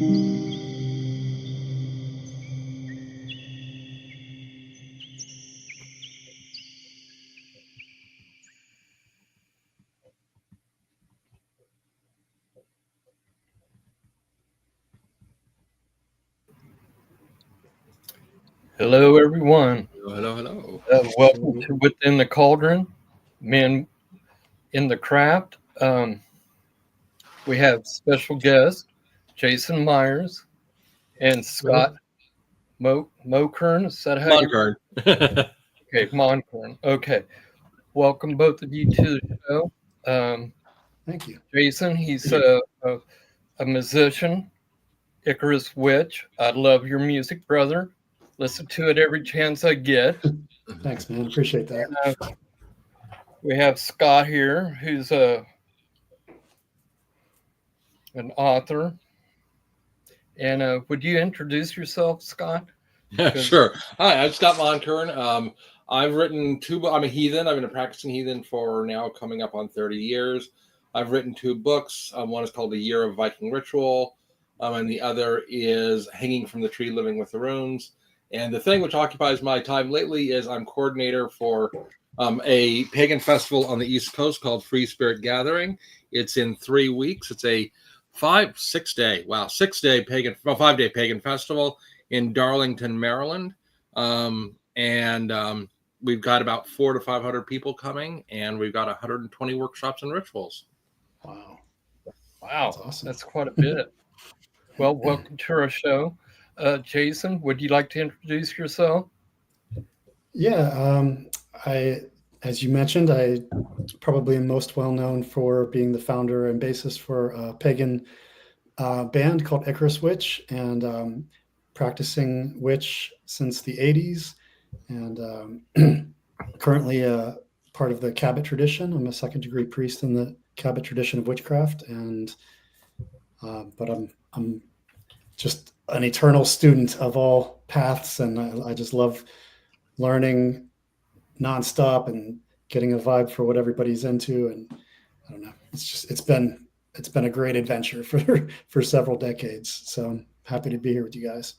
Hello, everyone. Hello. Welcome to Within the Cauldron, Men in the Craft. We have special guests, Jason Myers and Scott Mohnkern. Is that how Mohnkern. Okay, Mohnkern. Okay. Welcome both of you to the show. Thank you. Jason, he's a musician, Icarus Witch. I love your music, brother. Listen to it every chance I get. Thanks, man. Appreciate that. And, we have Scott here, who's an author. And would you introduce yourself, Scott? Sure. Hi, I'm Scott Mohnkern. I've written two books. I'm a heathen. I've been a practicing heathen for now coming up on 30 years. I've written two books. One is called The Year of Viking Ritual, and the other is Hanging from the Tree, Living with the Runes. And the thing which occupies my time lately is I'm coordinator for a pagan festival on the East Coast called Free Spirit Gathering. It's in 3 weeks. It's a 5-day pagan festival in Darlington, Maryland. And we've got about 400 to 500 people coming, and we've got 120 workshops and rituals. Wow. That's awesome. That's quite a bit. Well, welcome to our show. Jason, would you like to introduce yourself? Yeah, as you mentioned, I probably am most well known for being the founder and bassist for a pagan band called Icarus Witch, and practicing witch since the 80s, and currently part of the Cabot tradition. I'm a second-degree priest in the Cabot tradition of witchcraft, and but I'm just an eternal student of all paths, and I just love learning nonstop and getting a vibe for what everybody's into. And I don't know, it's been a great adventure for several decades. So I'm happy to be here with you guys.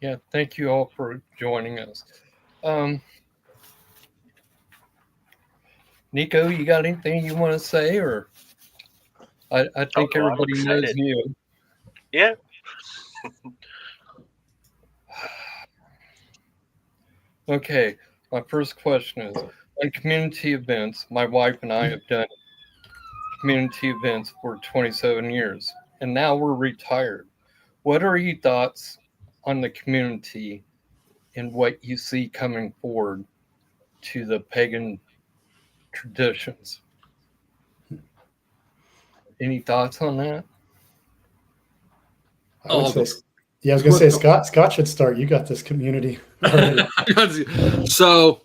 Yeah, thank you all for joining us. Nico, you got anything you want to say, or I think everybody knows you. Yeah. Okay, my first question is, on community events, my wife and I have done community events for 27 years, and now we're retired. What are your thoughts on the community and what you see coming forward to the pagan traditions? Any thoughts on that? I was going to say, Scott should start. You got this community. So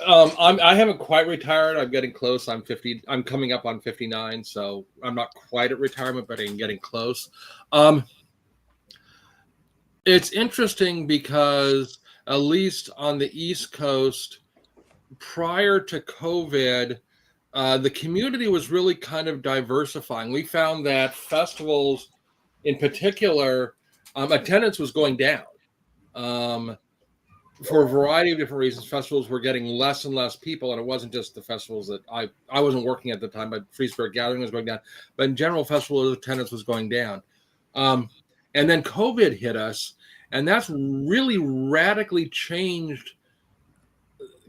I haven't quite retired. I'm getting close. I'm 50. I'm coming up on 59. So I'm not quite at retirement, but I'm getting close. It's interesting because at least on the East Coast, prior to COVID, the community was really kind of diversifying. We found that festivals in particular, attendance was going down. For a variety of different reasons, festivals were getting less and less people, and it wasn't just the festivals that I wasn't working at the time, but Free Spirit Gathering was going down. But in general, festival attendance was going down. And then COVID hit us, and that's really radically changed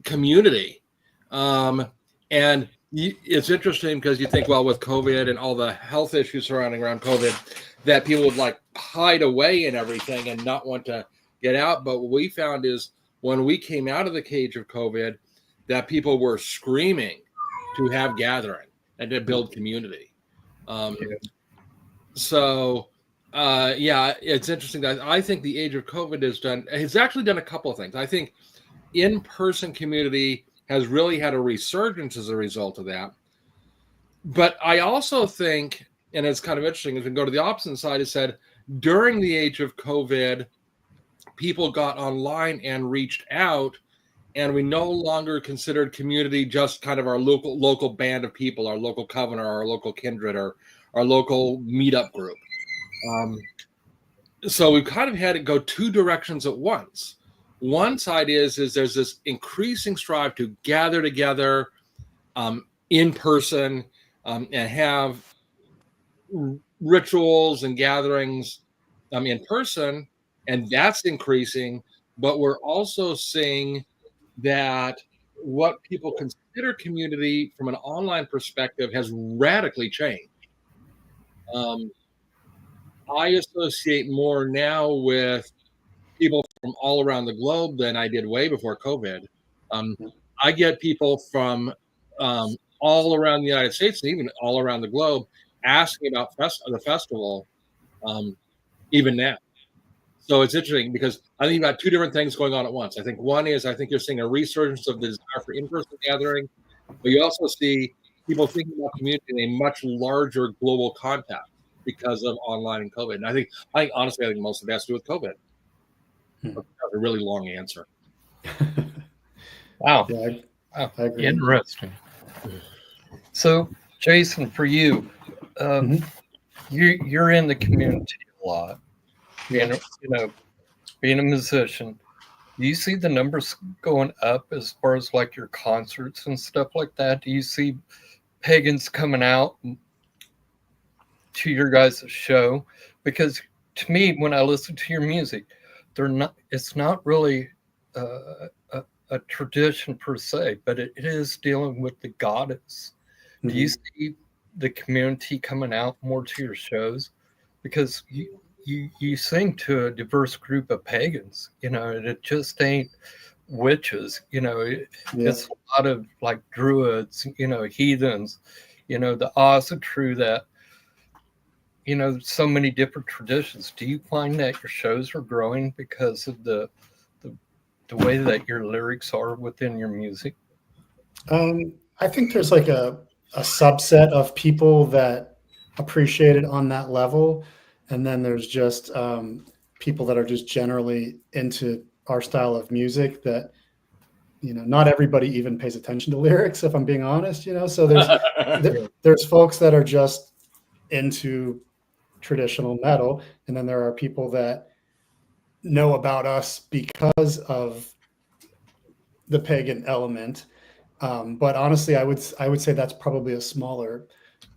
community. And it's interesting because you think, well, with COVID and all the health issues surrounding around COVID, that people would like hide away and everything and not want to get out. But what we found is when we came out of the cage of COVID, that people were screaming to have gathering and to build community. So it's interesting that I think the age of COVID has actually done a couple of things. I think in-person community has really had a resurgence as a result of that. But I also think, and it's kind of interesting, as we go to the opposite side, is said during the age of COVID, people got online and reached out, and we no longer considered community just kind of our local band of people, our local coven, or our local kindred, or our local meetup group. So we've kind of had it go two directions at once. One side is there's this increasing strive to gather together in person and have rituals and gatherings in person, and that's increasing. But we're also seeing that what people consider community from an online perspective has radically changed. I associate more now with people from all around the globe than I did way before COVID. I get people from all around the United States and even all around the globe asking about the festival, even now. So it's interesting because I think you've got two different things going on at once. I think one is I think you're seeing a resurgence of the desire for in-person gathering, but you also see people thinking about community in a much larger global context because of online and COVID. And I think honestly, I think most of it has to do with COVID. That's a really long answer. Wow. Yeah, I agree. Interesting. So, Jason, for you, you're in the community a lot. Being a musician, do you see the numbers going up as far as like your concerts and stuff like that? Do you see pagans coming out to your guys' show? Because to me, when I listen to your music, it's not really a tradition per se, but it is dealing with the goddess. Do you see the community coming out more to your shows? Because you sing to a diverse group of pagans, and it just ain't witches, it's a lot of like druids, heathens, the odds are true that, so many different traditions. Do you find that your shows are growing because of the way that your lyrics are within your music? I think there's like a subset of people that appreciate it on that level. And then there's just people that are just generally into our style of music that, not everybody even pays attention to lyrics, if I'm being honest, so there's folks that are just into traditional metal. And then there are people that know about us because of the pagan element. But honestly, I would say that's probably a smaller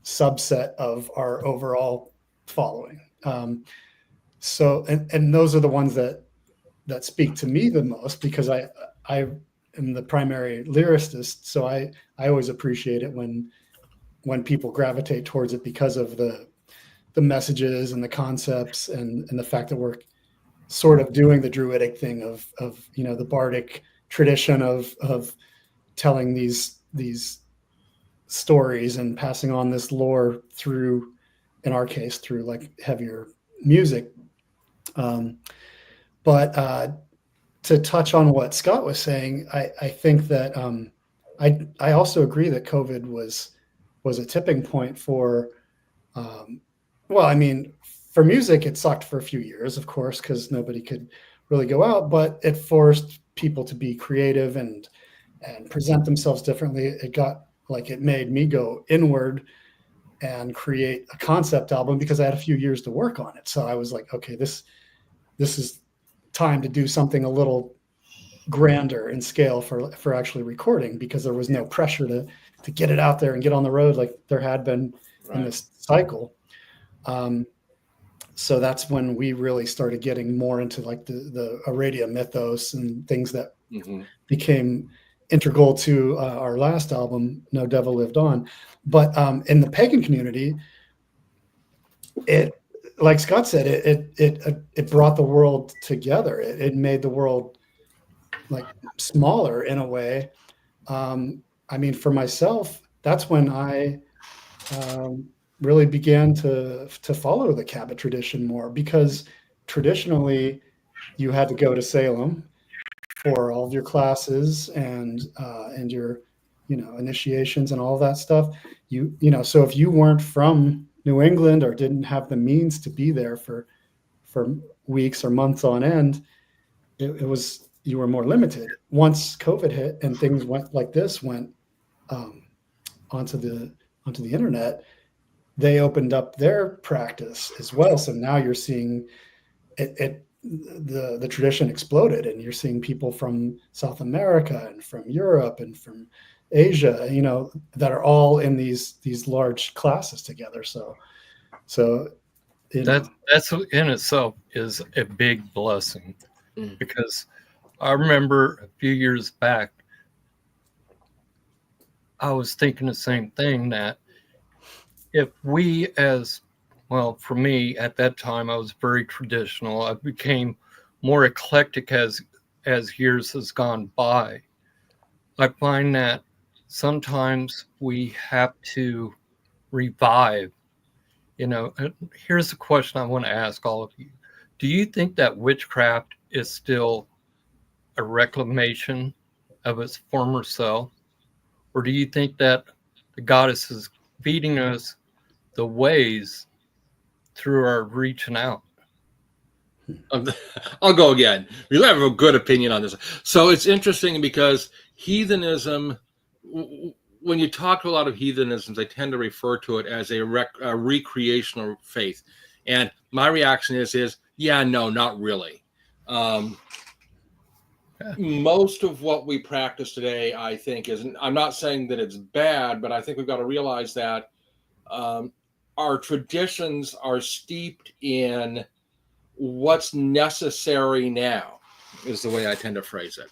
subset of our overall following. So those are the ones that speak to me the most, because I am the primary lyricist. So I always appreciate it when people gravitate towards it because of the messages and the concepts and the fact that we're sort of doing the druidic thing of the bardic tradition of telling these stories and passing on this lore through, in our case, through like heavier music. But to touch on what Scott was saying, I think that I also agree that COVID was a tipping point for, for music, it sucked for a few years, of course, because nobody could really go out, but it forced people to be creative and present themselves differently. It made me go inward and create a concept album because I had a few years to work on it. So I was like, okay, this is time to do something a little grander in scale for actually recording, because there was no pressure to get it out there and get on the road like there had been in this cycle. So that's when we really started getting more into like the Aradia mythos and things that became integral to our last album, No Devil Lived On. But in the pagan community, it, like Scott said, it brought the world together. It made the world like smaller in a way. For myself, that's when I really began to follow the Cabot tradition more, because traditionally you had to go to Salem for all of your classes and your initiations and all that stuff. So if you weren't from New England or didn't have the means to be there for weeks or months on end, you were more limited. Once COVID hit and things went onto the internet, they opened up their practice as well. So now you're seeing the tradition exploded, and you're seeing people from South America and from Europe and from Asia, that are all in these large classes together. So that's in itself is a big blessing, because I remember a few years back, I was thinking the same thing, that if we for me at that time, I was very traditional. I became more eclectic as years has gone by. I find that sometimes we have to revive. Here's a question I want to ask all of you. Do you think that witchcraft is still a reclamation of its former self? Or do you think that the goddess is feeding us the ways through our reaching out? I'll go again. You have a good opinion on this. So it's interesting because heathenism, when you talk to a lot of heathenisms, they tend to refer to it as a recreational faith. And my reaction is yeah, no, not really. Most of what we practice today, I think, I'm not saying that it's bad, but I think we've got to realize that our traditions are steeped in what's necessary now, is the way I tend to phrase it.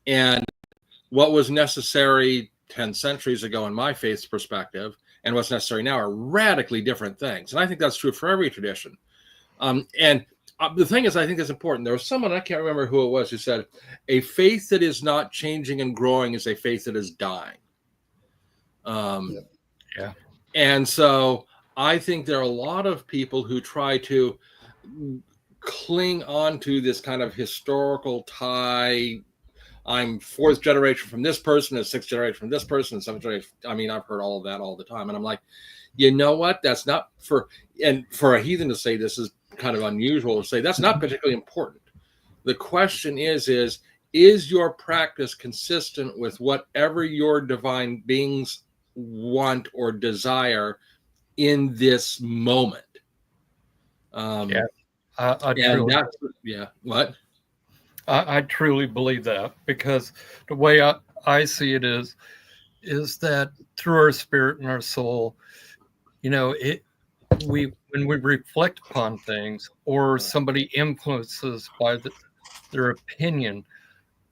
And what was necessary 10 centuries ago in my faith's perspective and what's necessary now are radically different things. And I think that's true for every tradition. And the thing is, I think it's important. There was someone, I can't remember who it was, who said, a faith that is not changing and growing is a faith that is dying. Yeah. And so I think there are a lot of people who try to cling on to this kind of historical tie. I'm fourth generation from this person, and sixth generation from this person, and seventh generation. I mean, I've heard all of that all the time. And I'm like, you know what? That's not for a heathen to say this is kind of unusual to say. That's not particularly important. The question is your practice consistent with whatever your divine beings want or desire in this moment? What? I truly believe that, because the way I see it is that through our spirit and our soul, when we reflect upon things, or somebody influences by their opinion,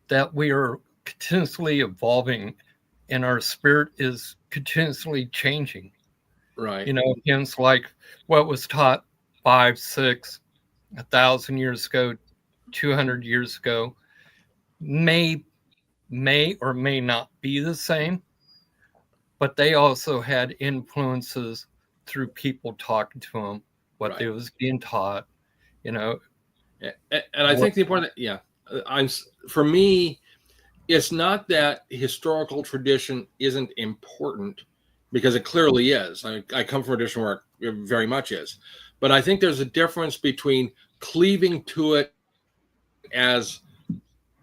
that we are continuously evolving and our spirit is continuously changing. Right. Hence, like what was taught 5, 6, 1,000 years ago, 200 years ago, may or may not be the same, but they also had influences through people talking to them, what they was being taught, And I think the important, for me, it's not that historical tradition isn't important, because it clearly is. I come from a tradition where it very much is. But I think there's a difference between cleaving to it as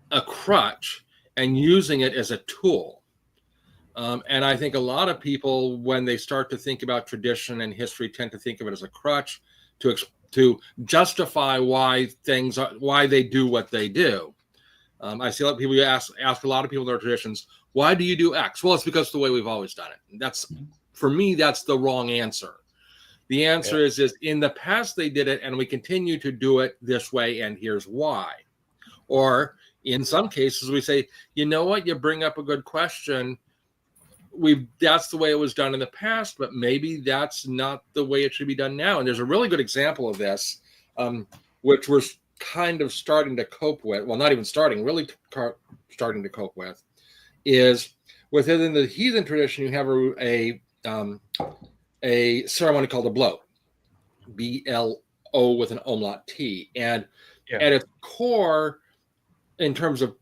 a crutch and using it as a tool. And I think a lot of people, when they start to think about tradition and history, tend to think of it as a crutch to justify why they do what they do. I see a lot of people ask a lot of people in their traditions, why do you do X? Well, it's because it's the way we've always done it. For me, that's the wrong answer. The answer is in the past they did it, and we continue to do it this way, and here's why. Or in some cases, we say, you know what, you bring up a good question. That's the way it was done in the past, but maybe that's not the way it should be done now. And there's a really good example of this, which we're kind of starting to cope with. Well, not even starting, really starting to cope with, is within the heathen tradition, you have a ceremony called a blow, BLO with an umlaut T. And at its core, in terms of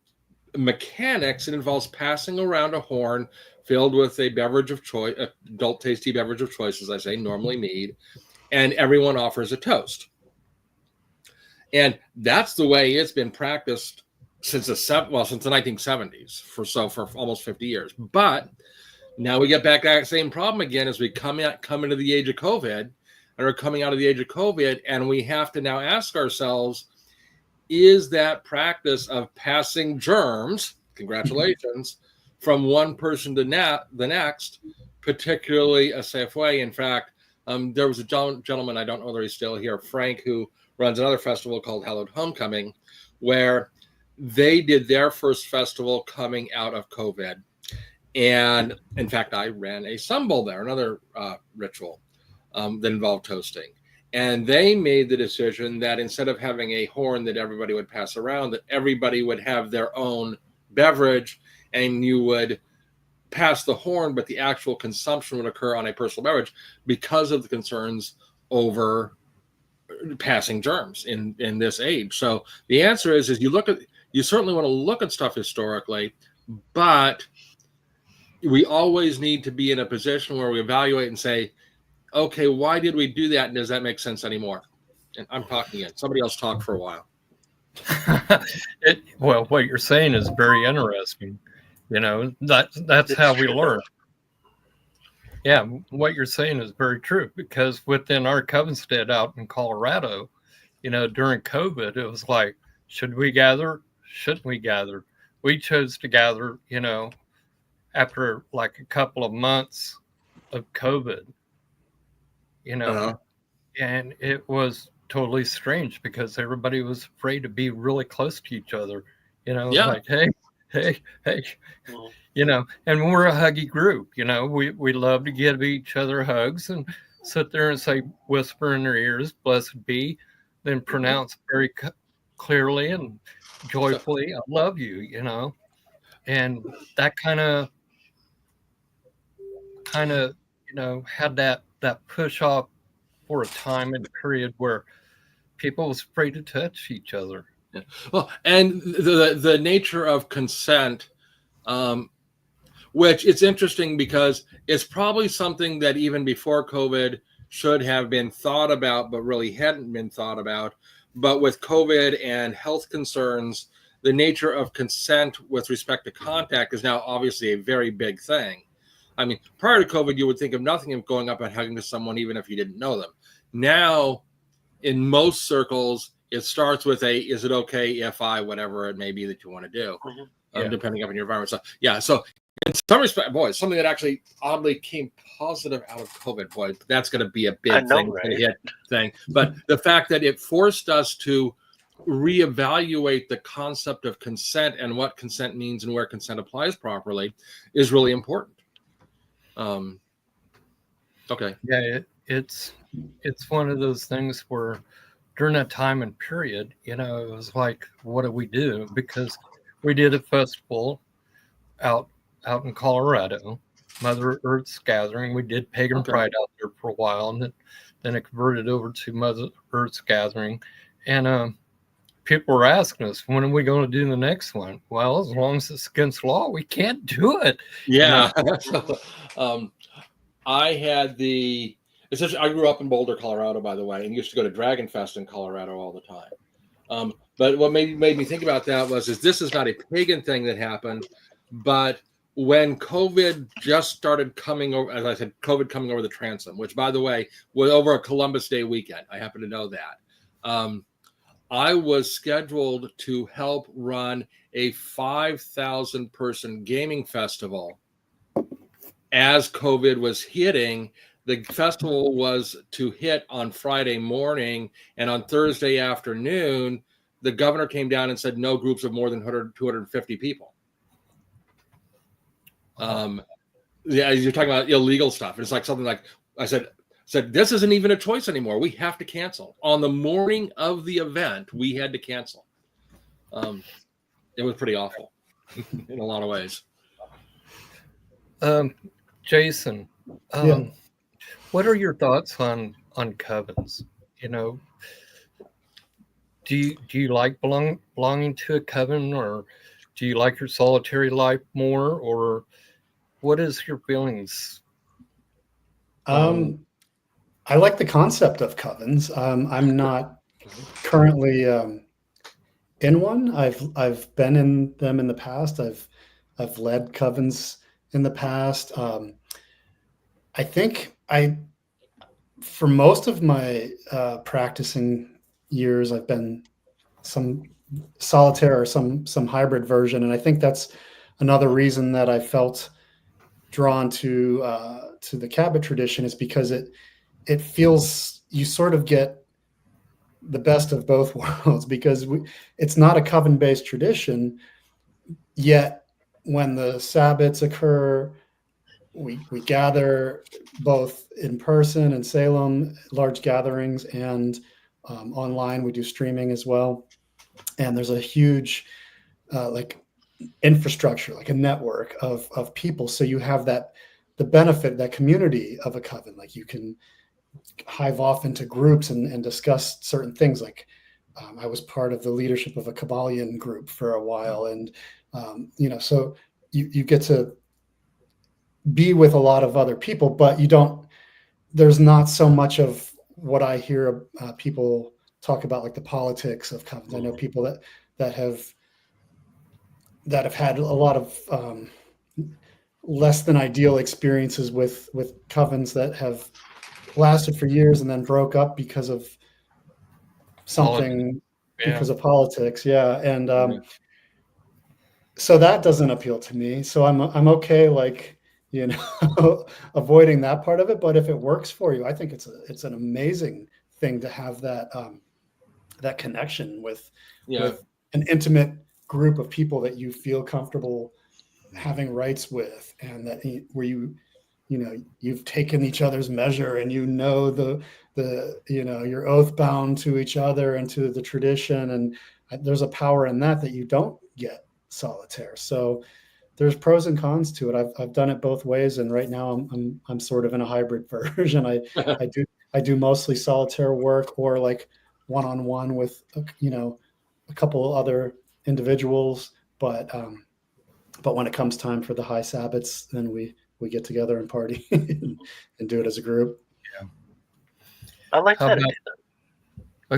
mechanics, it involves passing around a horn filled with a beverage of choice, adult tasty beverage of choice, as I say, normally mead, and everyone offers a toast. And that's the way it's been practiced since the 1970s, for almost 50 years. But Now we get back to that same problem again as we come into the age of COVID, and are coming out of the age of COVID, and we have to now ask ourselves, is that practice of passing germs, congratulations, from one person to the next, particularly a safe way? In fact, there was a gentleman, I don't know whether he's still here, Frank, who runs another festival called Hallowed Homecoming, where they did their first festival coming out of COVID. And in fact, I ran a sunbowl there, another ritual that involved toasting. And they made the decision that instead of having a horn that everybody would pass around, that everybody would have their own beverage, and you would pass the horn, but the actual consumption would occur on a personal beverage because of the concerns over passing germs in this age. So the answer is you certainly want to look at stuff historically, but we always need to be in a position where we evaluate and say, okay, why did we do that? And does that make sense anymore? And I'm talking again. Somebody else talk for a while. Well, what you're saying is very interesting. That's how we learn. Yeah, what you're saying is very true, because within our Covenstead out in Colorado, during COVID, it was like, should we gather? Shouldn't we gather? We chose to gather, after like a couple of months of COVID, and it was totally strange because everybody was afraid to be really close to each other, like, hey, and we're a huggy group, we love to give each other hugs and sit there and say, whisper in their ears, blessed be, then pronounce very clearly and joyfully, I love you, and that kind of had that push off for a time and period where people was afraid to touch each other. Yeah. Well, and the nature of consent, which it's interesting because it's probably something that even before COVID should have been thought about, but really hadn't been thought about. But with COVID and health concerns, the nature of consent with respect to contact is now obviously a very big thing. I mean, prior to COVID, you would think of nothing of going up and hugging to someone, even if you didn't know them. Now, in most circles, it starts with is it okay if I, whatever it may be that you want to do, depending on your environment. So, so in some respect, boy, something that actually oddly came positive out of COVID, boy, that's going to be a big thing. But the fact that it forced us to reevaluate the concept of consent and what consent means and where consent applies properly is really important. Okay. Yeah, it's one of those things where during that time and period, it was like, what do we do? Because we did a festival out in Colorado, Mother Earth's Gathering. We did Pagan Pride out there for a while, and then it converted over to Mother Earth's Gathering. And people were asking us, when are we going to do the next one? Well, as long as it's against law, we can't do it. Yeah. I grew up in Boulder, Colorado, by the way, and used to go to Dragon Fest in Colorado all the time. But what made me think about that is this is not a pagan thing that happened, but when COVID just started coming over, as I said, COVID coming over the transom, which, by the way, was over a Columbus Day weekend. I happen to know that. I was scheduled to help run a 5,000 person gaming festival. As COVID was hitting, the festival was to hit on Friday morning, and on Thursday afternoon, the governor came down and said no groups of more than 250 people. You're talking about illegal stuff. It's like something like I said, this isn't even a choice anymore. We have to cancel. On the morning of the event, we had to cancel. It was pretty awful in a lot of ways. Jason, what are your thoughts on covens? Do you like belonging to a coven, or do you like your solitary life more, or what is your feelings? I like the concept of covens. I'm not currently in one. I've been in them in the past. I've led covens in the past. I think for most of my practicing years, I've been some solitaire or some hybrid version, and I think that's another reason that I felt drawn to the Cabot tradition, is because it feels you sort of get the best of both worlds, because it's not a coven-based tradition, yet when the Sabbats occur, we gather both in person in Salem, large gatherings, and online. We do streaming as well, and there's a huge like infrastructure, like a network of people. So you have the benefit, that community of a coven. Like you can hive off into groups and discuss certain things. Like I was part of the leadership of a Kabbalion group for a while, and so you get to be with a lot of other people, but there's not so much of what I hear people talk about, like the politics of covens. I know people that have had a lot of less than ideal experiences with covens that have lasted for years and then broke up because of something, because of politics. Yeah. And so that doesn't appeal to me. So I'm okay, like, avoiding that part of it. But if it works for you, I think it's an amazing thing to have that connection with an intimate group of people that you feel comfortable having rights with, and that where you've taken each other's measure, and you're oath bound to each other and to the tradition, and there's a power in that you don't get solitaire. So there's pros and cons to it. I've done it both ways, and right now I'm sort of in a hybrid version. I do mostly solitaire work, or like one-on-one with a couple other individuals, but when it comes time for the high Sabbats, then we get together and party and do it as a group. Yeah, I like that.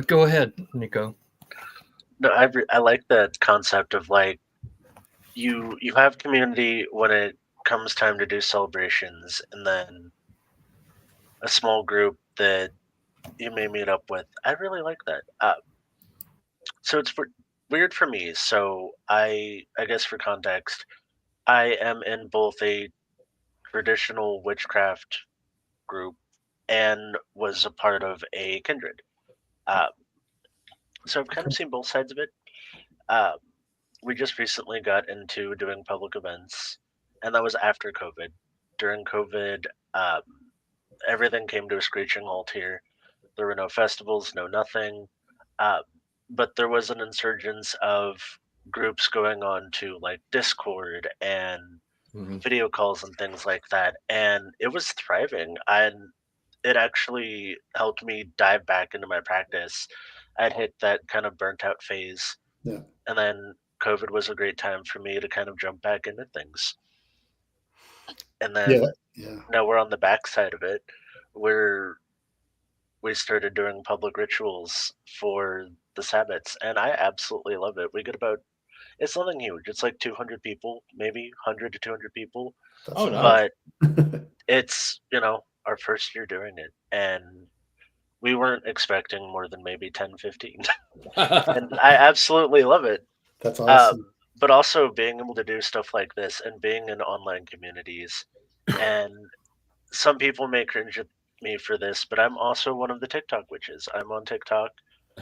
Go ahead, Nico. No, I like that concept of, like, you have community when it comes time to do celebrations, and then a small group that you may meet up with. I really like that. So it's weird for me. So I guess for context, I am in both a traditional witchcraft group and was a part of a kindred. So I've kind of seen both sides of it. We just recently got into doing public events, and that was after COVID. During COVID, everything came to a screeching halt here. There were no festivals, no nothing. But there was an insurgence of groups going on to, like, Discord and video calls and things like that, and it was thriving. And it actually helped me dive back into my practice. I'd hit that kind of burnt out phase, and then COVID was a great time for me to kind of jump back into things. And then now we're on the backside of it, where we started doing public rituals for the Sabbats, and I absolutely love it. We get it's nothing huge. It's like 200 people, maybe 100 to 200 people. But it's, our first year doing it, and we weren't expecting more than maybe 10, 15. And I absolutely love it. That's awesome. But also being able to do stuff like this and being in online communities, and some people may cringe at me for this, but I'm also one of the TikTok witches. I'm on TikTok.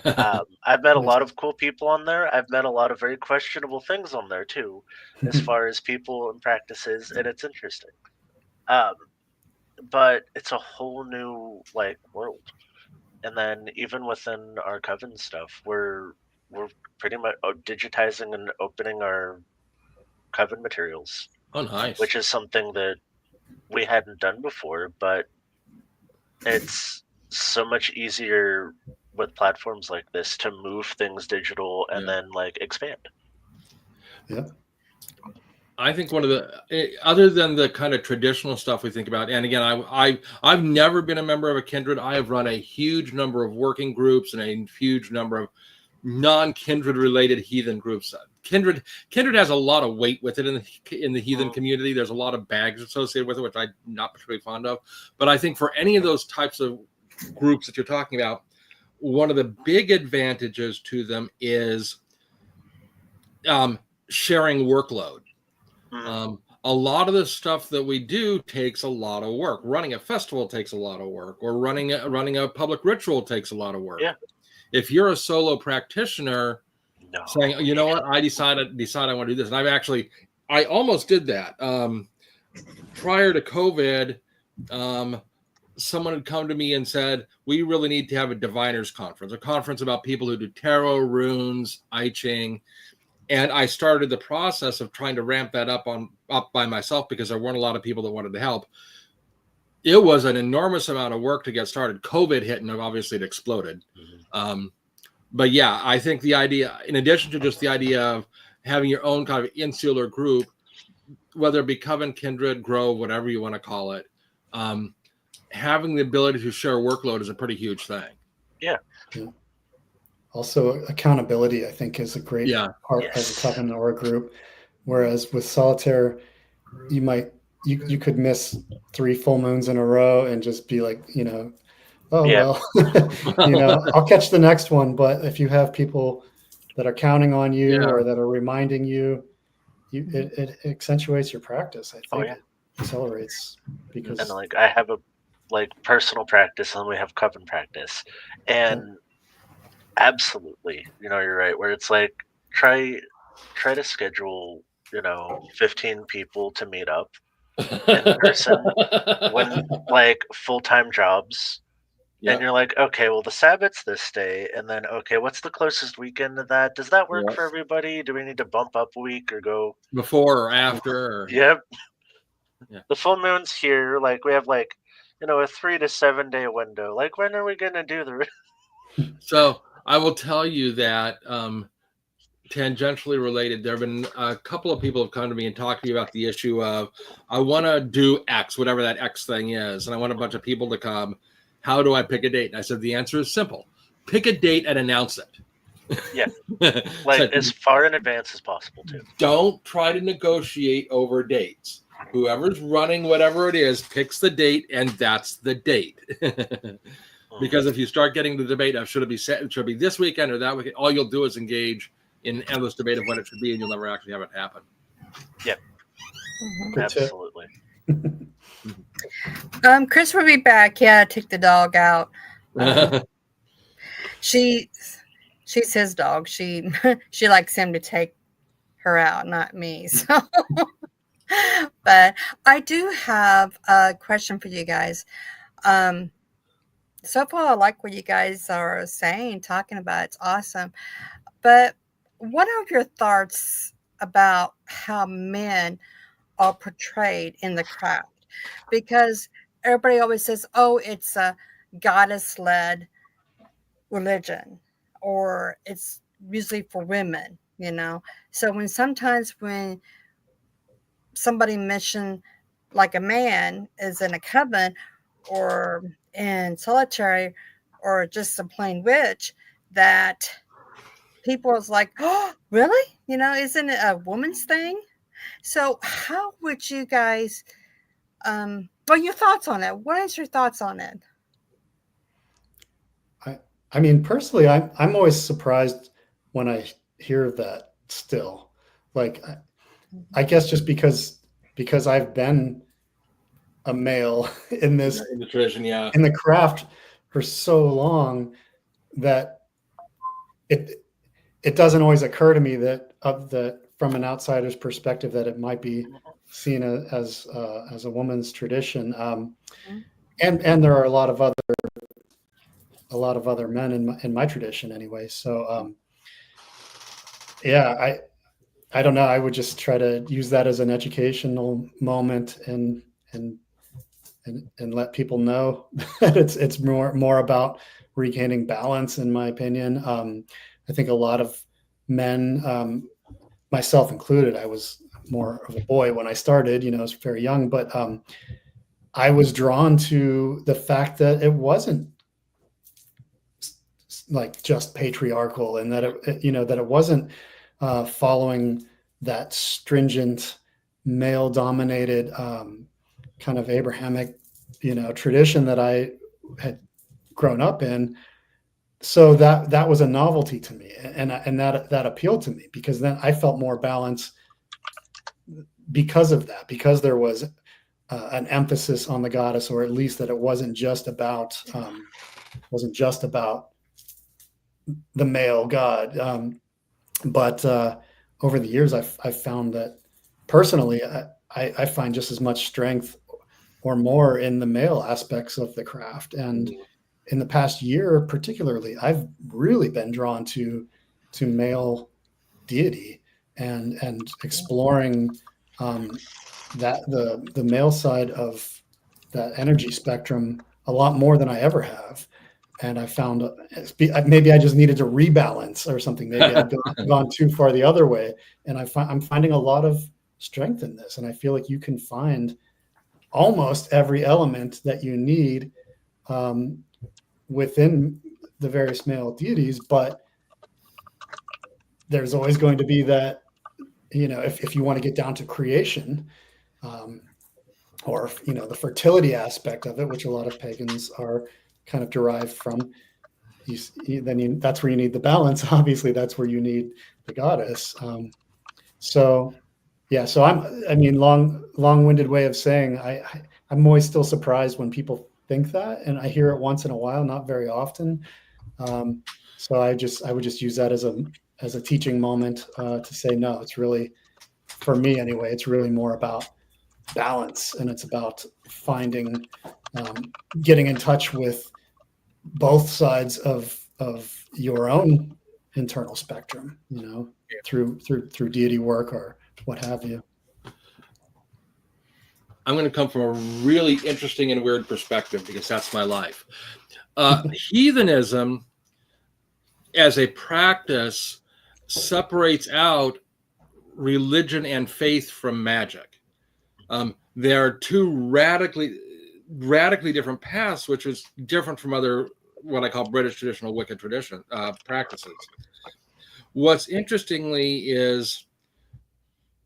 I've met a lot of cool people on there. I've met a lot of very questionable things on there too, as far as people and practices, and it's interesting. But it's a whole new, like, world. And then even within our coven stuff, we're pretty much digitizing and opening our coven materials. Oh, nice. Which is something that we hadn't done before, but it's so much easier with platforms like this to move things digital and then, like, expand. Yeah. I think one of the, other than the kind of traditional stuff we think about, and again, I've never been a member of a kindred. I have run a huge number of working groups and a huge number of non-kindred related heathen groups. Kindred has a lot of weight with it in the heathen community. There's a lot of bags associated with it, which I'm not particularly fond of. But I think for any of those types of groups that you're talking about, one of the big advantages to them is sharing workload. A lot of the stuff that we do takes a lot of work. Running a festival takes a lot of work, or running a public ritual takes a lot of work. Yeah. If you're a solo practitioner saying, you know what, I decide I want to do this. And I almost did that. Prior to COVID, someone had come to me and said, we really need to have a diviners conference, a conference about people who do tarot, runes, I Ching. And I started the process of trying to ramp that up by myself because there weren't a lot of people that wanted to help. It was an enormous amount of work to get started. COVID hit, and obviously it exploded. But yeah, I think the idea, in addition to just the idea of having your own kind of insular group, whether it be Coven, Kindred, Grove, whatever you want to call it, having the ability to share workload is a pretty huge thing. Yeah. Also, accountability, I think, is a great part as a coven or a group. Whereas with solitaire, you could miss 3 full moons in a row and just be like, well, I'll catch the next one. But if you have people that are counting on you or that are reminding you, it accentuates your practice. I think it accelerates because. And I have a personal practice, and we have coven practice, and. Absolutely, you're right. Where it's like try to schedule 15 people to meet up in person when full-time jobs, and you're like, okay, well the Sabbath's this day, and then okay, what's the closest weekend to that? Does that work for everybody? Do we need to bump up a week or go before or after? Yep. The full moon's here. We have a 3 to 7 day window. When are we gonna do the? So. I will tell you that tangentially related, there have been a couple of people have come to me and talked to me about the issue of, I want to do X, whatever that X thing is, and I want a bunch of people to come. How do I pick a date? And I said, the answer is simple. Pick a date and announce it. Yeah. As far in advance as possible, too. Don't try to negotiate over dates. Whoever's running whatever it is picks the date, and that's the date. Because if you start getting the debate of should it be this weekend or that weekend, all you'll do is engage in endless debate of when it should be, and you'll never actually have it happen. Yeah, absolutely. Chris will be back. Yeah, take the dog out. She's his dog. She likes him to take her out, not me. So, but I do have a question for you guys. So far, I like what you guys are saying, talking about. It's awesome. But what are your thoughts about how men are portrayed in the craft? Because everybody always says, oh, it's a goddess-led religion, or it's usually for women, So sometimes when somebody mentioned a man is in a coven or in solitary or just a plain witch, that people is like, oh, really? Isn't it a woman's thing? So how would you guys, your thoughts on it? What is your thoughts on it? I mean, personally, I'm always surprised when I hear that still. I guess just because I've been a male in the tradition, in the craft for so long that it doesn't always occur to me that from an outsider's perspective that it might be seen as a woman's tradition. And there are a lot of other men in my tradition anyway. So I don't know. I would just try to use that as an educational moment and let people know that it's more about regaining balance, in my opinion. I think a lot of men, myself included, I was more of a boy when I started, I was very young, but I was drawn to the fact that it wasn't like just patriarchal, and that it wasn't following that stringent male dominated kind of Abrahamic tradition that I had grown up in. So that was a novelty to me, and that appealed to me, because then I felt more balance because of that, because there was an emphasis on the goddess, or at least that it wasn't just about the male god. But over the years, I've found that personally, I find just as much strength or more in the male aspects of the craft. And in the past year, particularly, I've really been drawn to male deity and exploring that the male side of that energy spectrum a lot more than I ever have. And I found maybe I just needed to rebalance or something. Maybe I've gone too far the other way. And I'm finding a lot of strength in this. And I feel like you can find almost every element that you need within the various male deities. But there's always going to be that, if you want to get down to creation, or the fertility aspect of it, which a lot of pagans are kind of derived from, that's where you need the balance. Obviously, that's where you need the goddess. So long-winded way of saying, I'm always still surprised when people think that, and I hear it once in a while, not very often. So I would just use that as a teaching moment to say, no, it's really, for me anyway, it's really more about balance, and it's about finding, getting in touch with both sides of your own internal spectrum, through deity work or what have you. I'm going to come from a really interesting and weird perspective, because that's my life. Heathenism as a practice separates out religion and faith from magic. There are two radically different paths, which is different from other, what I call British traditional Wicca tradition practices. What's interestingly is,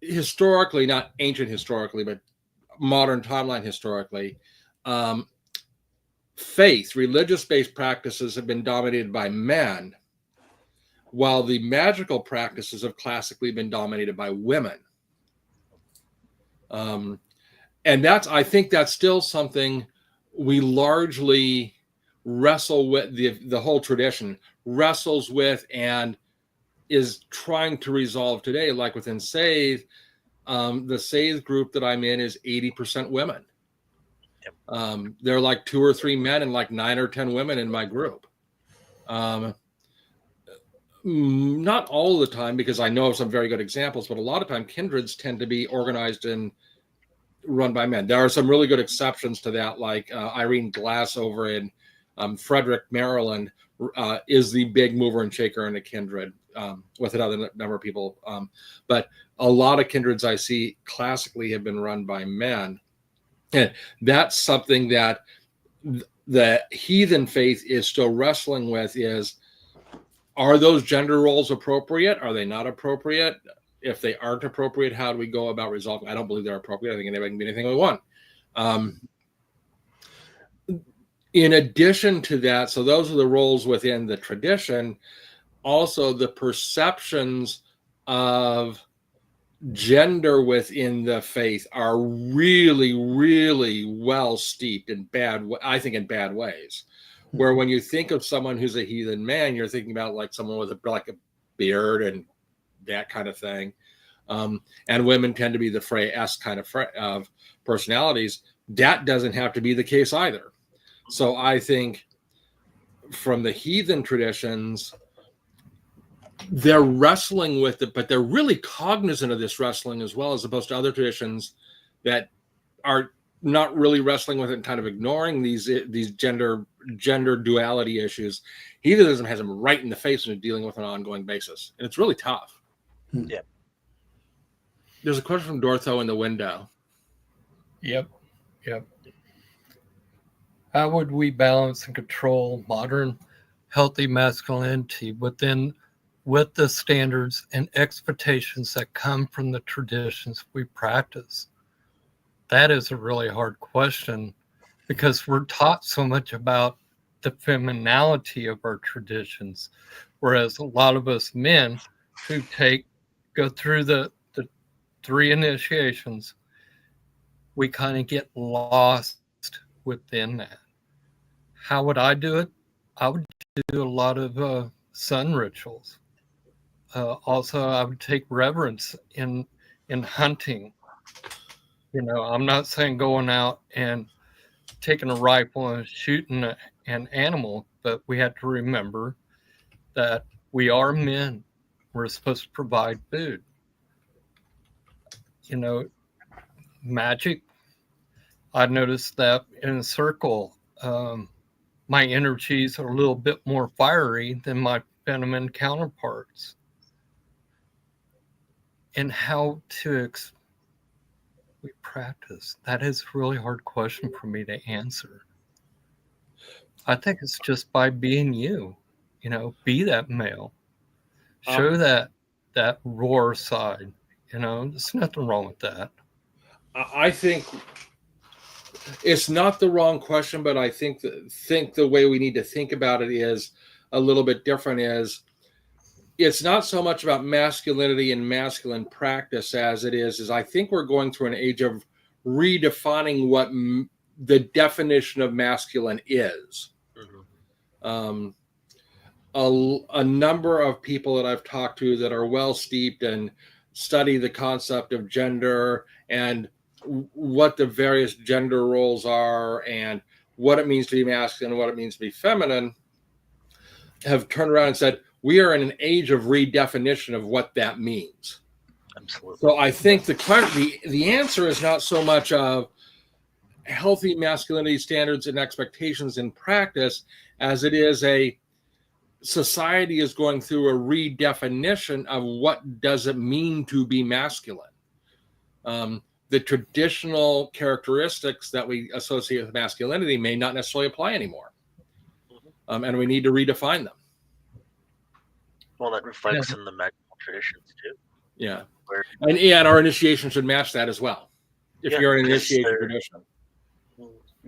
historically, not ancient historically, but modern timeline historically, religious-based practices have been dominated by men, while the magical practices have classically been dominated by women. And I think that's still something we largely wrestle with, the whole tradition wrestles with and is trying to resolve today. Like within Scythe, the Scythe group that I'm in is 80% women. Yep. There are like 2 or 3 men and like 9 or 10 women in my group. Not all the time, because I know of some very good examples, but a lot of time kindreds tend to be organized and run by men. There are some really good exceptions to that, like Irene Glass over in Frederick, Maryland, is the big mover and shaker in a kindred, with another number of people. But a lot of kindreds I see classically have been run by men. And that's something that the heathen faith is still wrestling with, is, are those gender roles appropriate? Are they not appropriate? If they aren't appropriate, how do we go about resolving? I don't believe they're appropriate. I think anybody can be anything we want. In addition to that, so those are the roles within the tradition. Also, the perceptions of gender within the faith are really, really well steeped in bad ways. Where when you think of someone who's a heathen man, you're thinking about like someone with a beard and that kind of thing. And women tend to be the Frey-esque kind of personalities. That doesn't have to be the case either. So I think from the heathen traditions, they're wrestling with it, but they're really cognizant of this wrestling as well, as opposed to other traditions that are not really wrestling with it and kind of ignoring these gender duality issues. Heathenism has them right in the face and dealing with on an ongoing basis, and it's really tough. Yeah. There's a question from Dortho in the window. Yep. How would we balance and control modern healthy masculinity with the standards and expectations that come from the traditions we practice? That is a really hard question because we're taught so much about the femininity of our traditions, whereas a lot of us men who go through the 3 initiations, we kind of get lost within that. How would I do it? I would do a lot of sun rituals. Also, I would take reverence in hunting. I'm not saying going out and taking a rifle and shooting an animal, but we have to remember that we are men. We're supposed to provide food. Magic. I noticed that in a circle, my energies are a little bit more fiery than my feminine counterparts. And how we practice? That is a really hard question for me to answer. I think it's just by being you, be that male. Show that roar side, there's nothing wrong with that. I think it's not the wrong question, but I think the way we need to think about it is a little bit different. It's not so much about masculinity and masculine practice as it is I think we're going through an age of redefining what the definition of masculine is. Mm-hmm. A number of people that I've talked to that are well steeped and study the concept of gender and what the various gender roles are and what it means to be masculine and what it means to be feminine have turned around and said, we are in an age of redefinition of what that means. Absolutely. So I think the answer is not so much of healthy masculinity standards and expectations in practice as it is a society is going through a redefinition of what does it mean to be masculine. The traditional characteristics that we associate with masculinity may not necessarily apply anymore. And we need to redefine them. Well, that reflects in the magical traditions too. Yeah. And our initiation should match that as well. If you're an initiated tradition.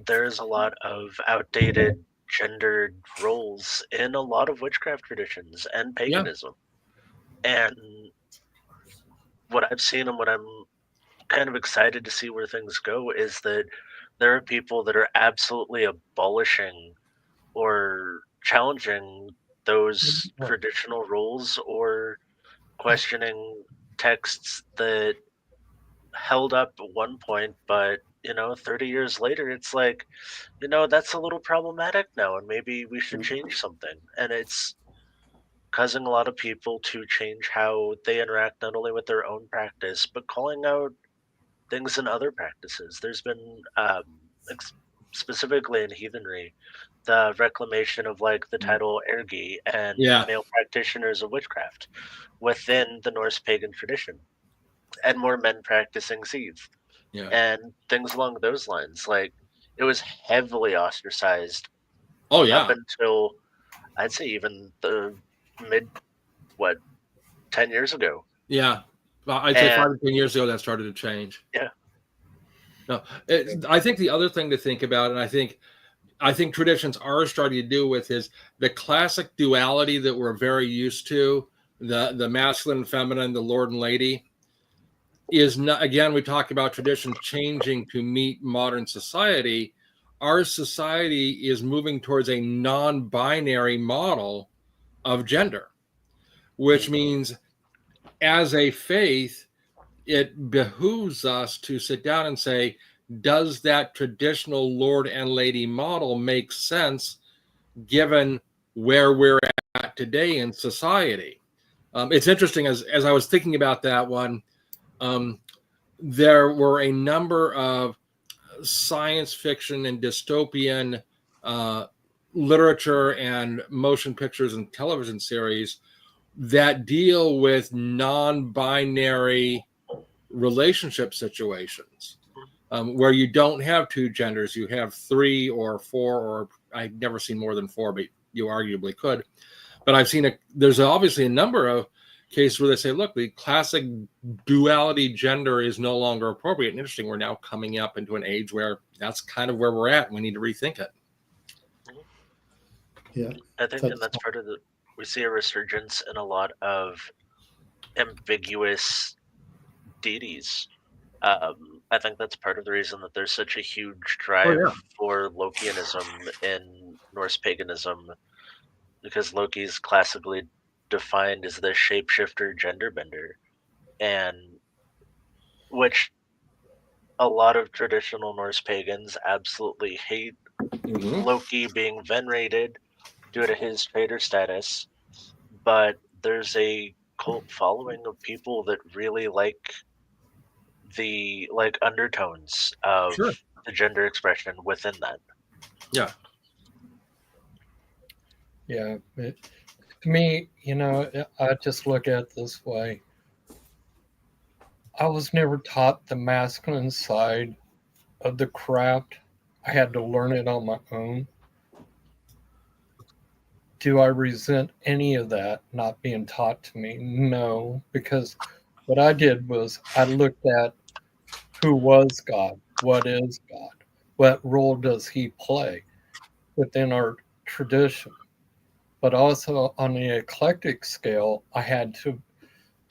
There's a lot of outdated gendered roles in a lot of witchcraft traditions and paganism. Yeah. And what I've seen and what I'm kind of excited to see where things go is that there are people that are absolutely abolishing or challenging those traditional roles or questioning texts that held up at one point, but 30 years later it's like, that's a little problematic now and maybe we should change something. And it's causing a lot of people to change how they interact not only with their own practice but calling out things in other practices. There's been specifically in heathenry the reclamation of like the title ergi and male practitioners of witchcraft within the Norse pagan tradition, and more men practicing seeds and things along those lines. Like it was heavily ostracized up until I'd say even the mid 10 years ago. I'd say 5 or 10 years ago that started to change. No, I think the other thing to think about, and I think traditions are starting to do with, is the classic duality that we're very used to, the masculine and feminine, the lord and lady, is not, again, we talk about traditions changing to meet modern society. Our society is moving towards a non-binary model of gender, which means as a faith, it behooves us to sit down and say, does that traditional lord and lady model make sense given where we're at today in society? It's interesting, as I was thinking about that one, there were a number of science fiction and dystopian literature and motion pictures and television series that deal with non-binary relationship situations, where you don't have 2 genders, you have 3 or 4, or I've never seen more than 4, but you arguably could. But I've seen there's obviously a number of cases where they say, look, the classic duality gender is no longer appropriate. And interesting, we're now coming up into an age where that's kind of where we're at. We need to rethink it. Yeah, I think, and that's part of we see a resurgence in a lot of ambiguous deities. I think that's part of the reason that there's such a huge drive for Lokianism in Norse paganism, because Loki's classically defined as the shapeshifter gender bender, and which a lot of traditional Norse pagans absolutely hate Loki being venerated due to his traitor status, but there's a cult following of people that really like the undertones of the gender expression within that. Yeah. Yeah. To me, I just look at it this way. I was never taught the masculine side of the craft. I had to learn it on my own. Do I resent any of that not being taught to me? No, because what I did was I looked at who was God, what is God, what role does he play within our tradition. But also on the eclectic scale, I had to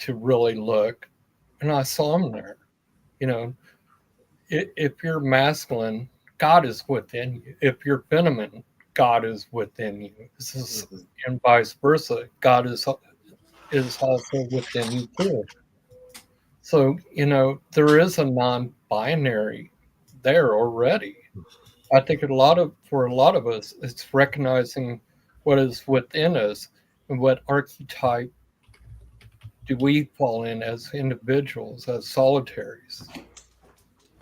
really look, and I saw him there. If you're masculine, God is within you. If you're feminine, God is within you. This is, and vice versa. God is also within you too. So there is a non-binary there already. I think for a lot of us, it's recognizing what is within us and what archetype do we fall in as individuals, as solitaries.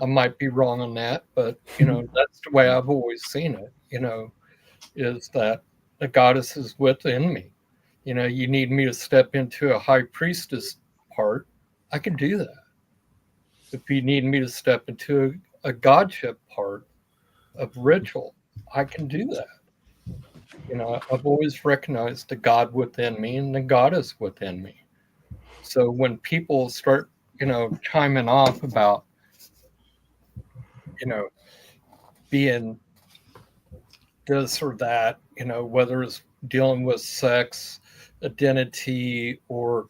I might be wrong on that, but that's the way I've always seen it. Is that the goddess is within me. You need me to step into a high priestess part, I can do that. If you need me to step into a godship part of ritual, I can do that. I've always recognized the God within me and the goddess within me. So when people start, chiming off about, being this or that, whether it's dealing with sex, identity, or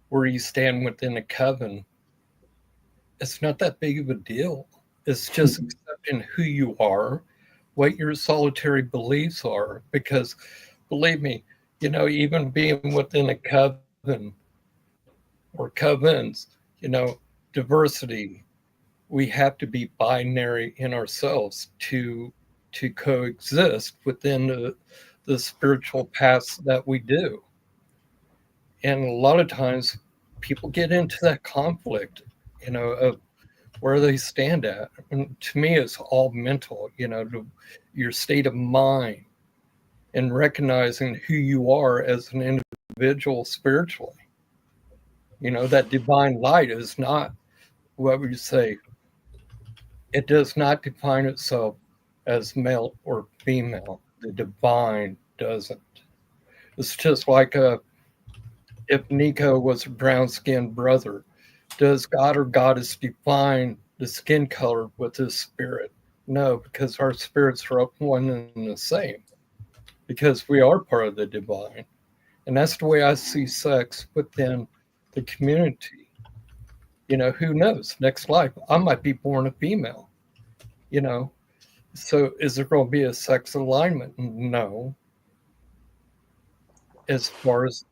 where you stand within a coven, it's not that big of a deal. It's just accepting who you are, what your solitary beliefs are, because believe me, even being within a coven or covens, diversity, we have to be binary in ourselves to coexist within the spiritual paths that we do. And a lot of times people get into that conflict, of where they stand at. And to me, it's all mental, your state of mind and recognizing who you are as an individual spiritually. That divine light is not, what would you say, it does not define itself as male or female. The divine doesn't. It's just like if Nicho was a brown-skinned brother, does God or goddess define the skin color with his spirit? No, because our spirits are one and the same, because we are part of the divine. And that's the way I see sex within the community. Who knows? Next life, I might be born a female. So is there going to be a sex alignment? No. As far as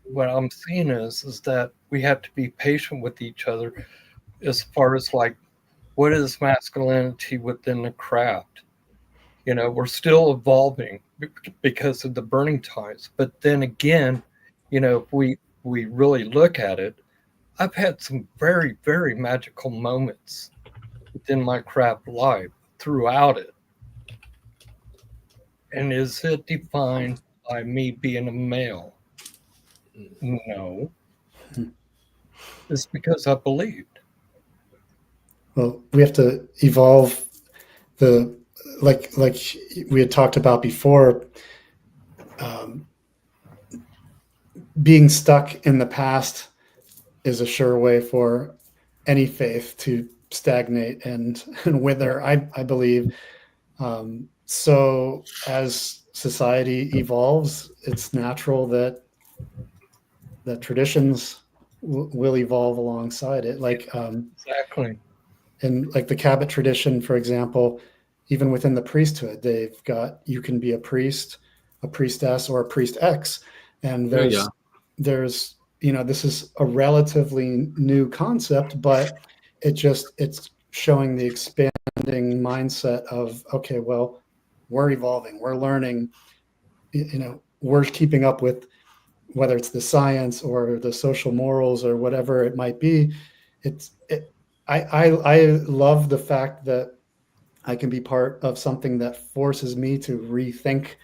what I'm seeing is that we have to be patient with each other as far as what is masculinity within the craft. We're still evolving because of the burning times. But then again, if we really look at it, I've had some very, very magical moments within my craft life throughout it. And is it defined by me being a male? No. It's because I believed. Well, we have to evolve like we had talked about before. being stuck in the past is a sure way for any faith to stagnate and wither, I believe. So as society evolves, it's natural that traditions will evolve alongside it. Like Exactly. in like the Cabot tradition, for example, even within the priesthood, they've got, you can be a priest, a priestess, or a priest X. And there's, you know, this is a relatively new concept, but it's showing the expanding mindset of, okay, well, we're evolving, we're learning, you know, we're keeping up with whether it's the science or the social morals or whatever it might be. I love the fact that I can be part of something that forces me to rethink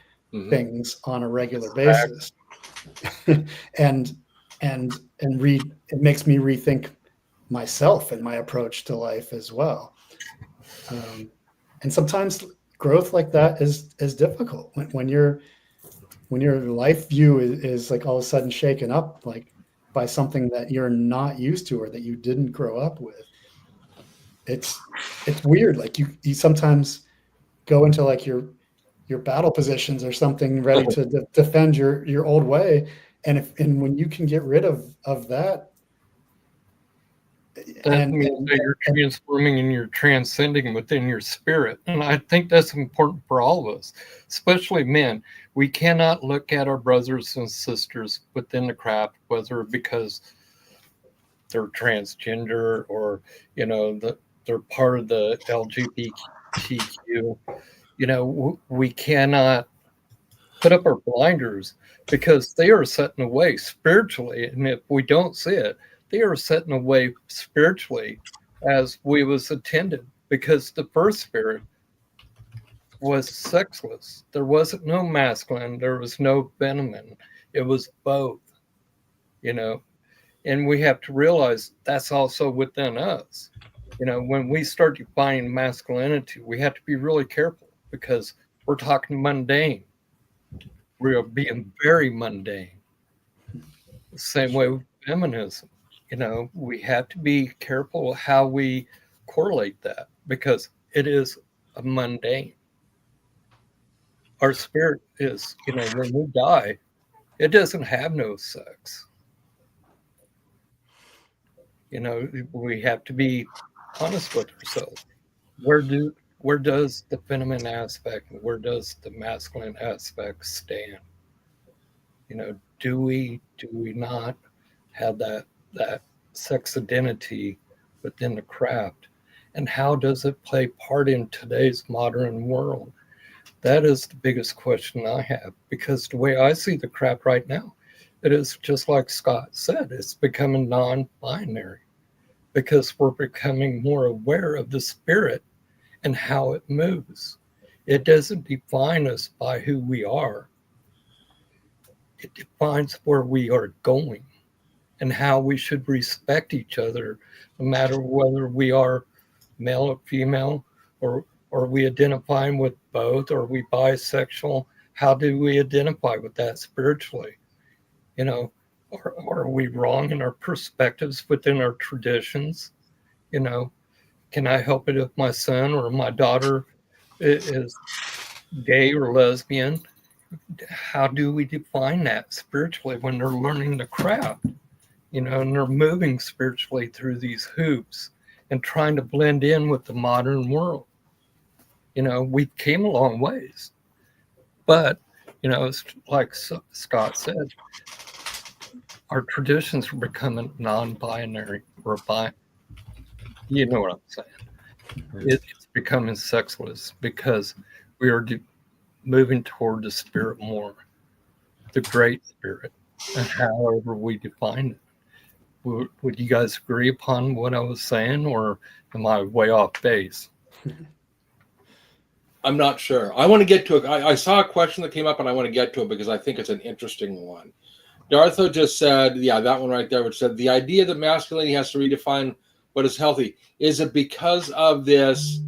things on a regular basis. and it makes me rethink myself and my approach to life as well. And sometimes growth like that is difficult when your life view is like all of a sudden shaken up like by something that you're not used to or that you didn't grow up with. It's weird. Like you sometimes go into like your battle positions or something, ready to defend your old way, and when you can get rid of that, That means that you're transforming and you're transcending within your spirit. And I think that's important for all of us, especially men. We cannot look at our brothers and sisters within the craft, whether because they're transgender or, you know, they're part of the LGBTQ. You know, we cannot put up our blinders because they are setting away spiritually. And if we don't see it, they are setting away spiritually as we was attended, because the first spirit was sexless. There wasn't no masculine, there was no feminine. It was both, you know. And we have to realize that's also within us. You know, when we start defining masculinity, we have to be really careful because we're talking mundane. We are being very mundane. The same way with feminism. You know, we have to be careful how we correlate that because it is a mundane. Our spirit is, you know, when we die, it doesn't have no sex. You know, we have to be honest with ourselves. Where does the feminine aspect and where does the masculine aspect stand? You know, do we not have that sex identity within the craft? And how does it play part in today's modern world? That is the biggest question I have, because the way I see the craft right now, it is just like Scott said, it's becoming non-binary because we're becoming more aware of the spirit and how it moves. It doesn't define us by who we are. It defines where we are going and how we should respect each other, no matter whether we are male or female, or we identifying with both, or we bisexual. How do we identify with that spiritually? You know, are we wrong in our perspectives within our traditions? You know, can I help it if my son or my daughter is gay or lesbian? How do we define that spiritually when they're learning the craft? You know, and they're moving spiritually through these hoops and trying to blend in with the modern world. You know, we came a long ways, but, you know, it's like Scott said, our traditions are becoming non-binary or you know what I'm saying? It's becoming sexless because we are moving toward the spirit more, the great spirit, and however we define it. Would you guys agree upon what I was saying, or am I way off base? I'm not sure. I want to get to it. I saw a question that came up, and I want to get to it because I think it's an interesting one. Dartho just said, yeah, that one right there, which said, the idea that masculinity has to redefine what is healthy. Is it because of this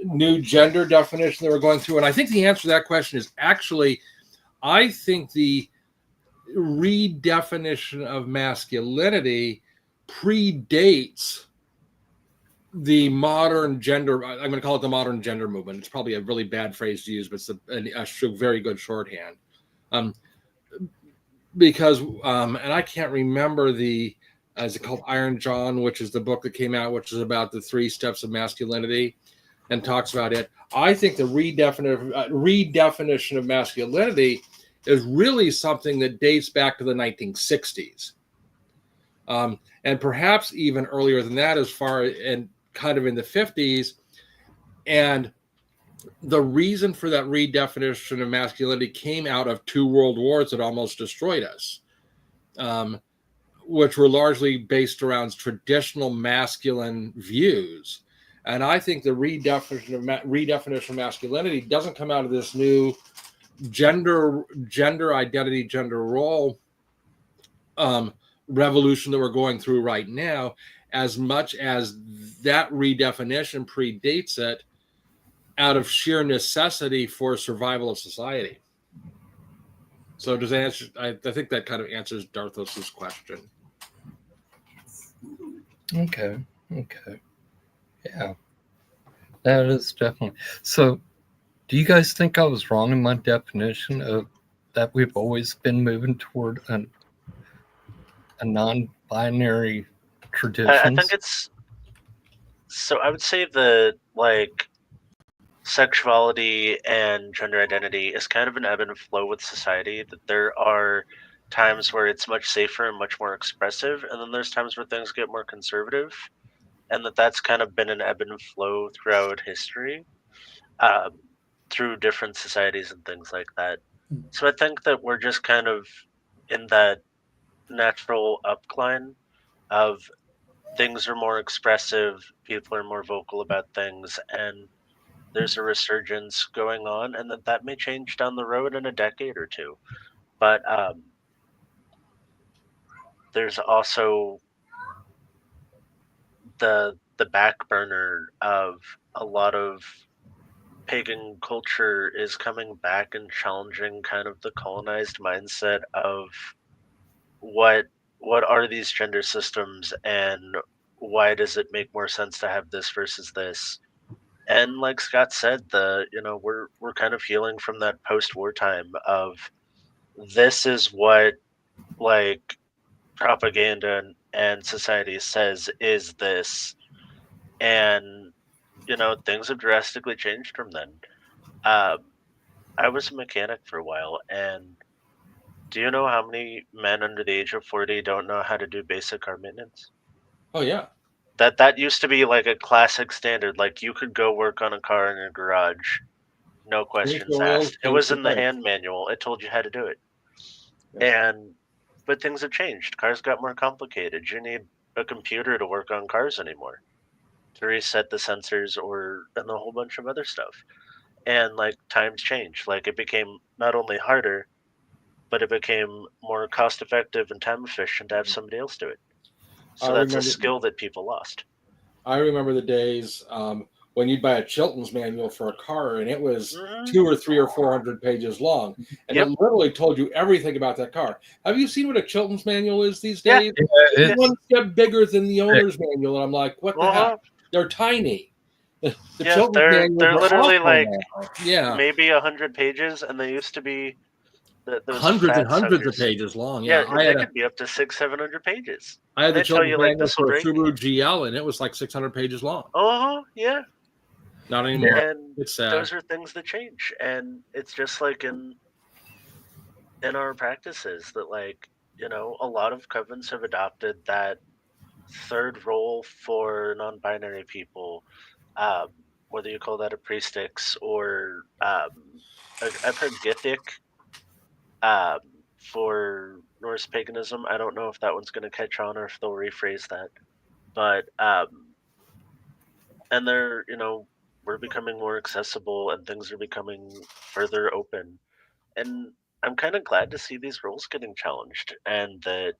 new gender definition that we're going through? And I think the answer to that question is actually, I think the redefinition of masculinity predates the modern gender. I'm going to call it the modern gender movement. It's probably a really bad phrase to use, but it's a very good shorthand. Because and I can't remember is it called Iron John, which is the book that came out, which is about the 3 steps of masculinity and talks about it. I think the redefinition of masculinity is really something that dates back to the 1960s. And perhaps even earlier than that, as far and kind of in the 50s. And the reason for that redefinition of masculinity came out of 2 world wars that almost destroyed us, which were largely based around traditional masculine views. And I think the redefinition of masculinity doesn't come out of this new gender identity, gender role revolution that we're going through right now, as much as that redefinition predates it out of sheer necessity for survival of society. So does that answer? I think that kind of answers Darthos's question. Okay. Yeah. That is definitely. So do you guys think I was wrong in my definition of that we've always been moving toward a non-binary traditions? I think it's so. I would say the sexuality and gender identity is kind of an ebb and flow with society. That there are times where it's much safer and much more expressive, and then there's times where things get more conservative, and that's kind of been an ebb and flow throughout history, through different societies and things like that. So I think that we're just kind of in that natural upcline of things are more expressive, people are more vocal about things, and there's a resurgence going on, and that may change down the road in a decade or two. But there's also the back burner of a lot of pagan culture is coming back and challenging kind of the colonized mindset of what are these gender systems and why does it make more sense to have this versus this. And like Scott said, we're kind of healing from that post-war time of this is what propaganda and society says is this, and things have drastically changed from then. I was a mechanic for a while, and do you know how many men under the age of 40 don't know how to do basic car maintenance? Oh yeah. That used to be like a classic standard. Like you could go work on a car in your garage, no questions asked. It was in the hand manual. It told you how to do it. Yeah. But things have changed. Cars got more complicated. You need a computer to work on cars anymore, to reset the sensors and a whole bunch of other stuff. And times changed. It became not only harder, but it became more cost effective and time efficient to have somebody else do it. So that's a skill that people lost. I remember the days when you'd buy a Chilton's manual for a car, and it was 200 or 300 or 400 pages long, and it literally told you everything about that car. Have you seen what a Chilton's manual is these days? Yeah, it's one step bigger than the owner's manual, and I'm like, what the heck? They're tiny. They're literally maybe 100 pages, and they used to be hundreds and hundreds of pages long. Yeah, they could be up to 600-700 pages. I had the Chilton's manual for a Subaru GL, and it was 600 pages long. Yeah. Not anymore. And it's sad. Those are things that change, and it's just like in our practices that a lot of covens have adopted that third role for non-binary people, whether you call that a priestess or I've heard Githik for Norse paganism. I don't know if that one's going to catch on or if they'll rephrase that, but and they're we're becoming more accessible and things are becoming further open, and I'm kind of glad to see these roles getting challenged, and that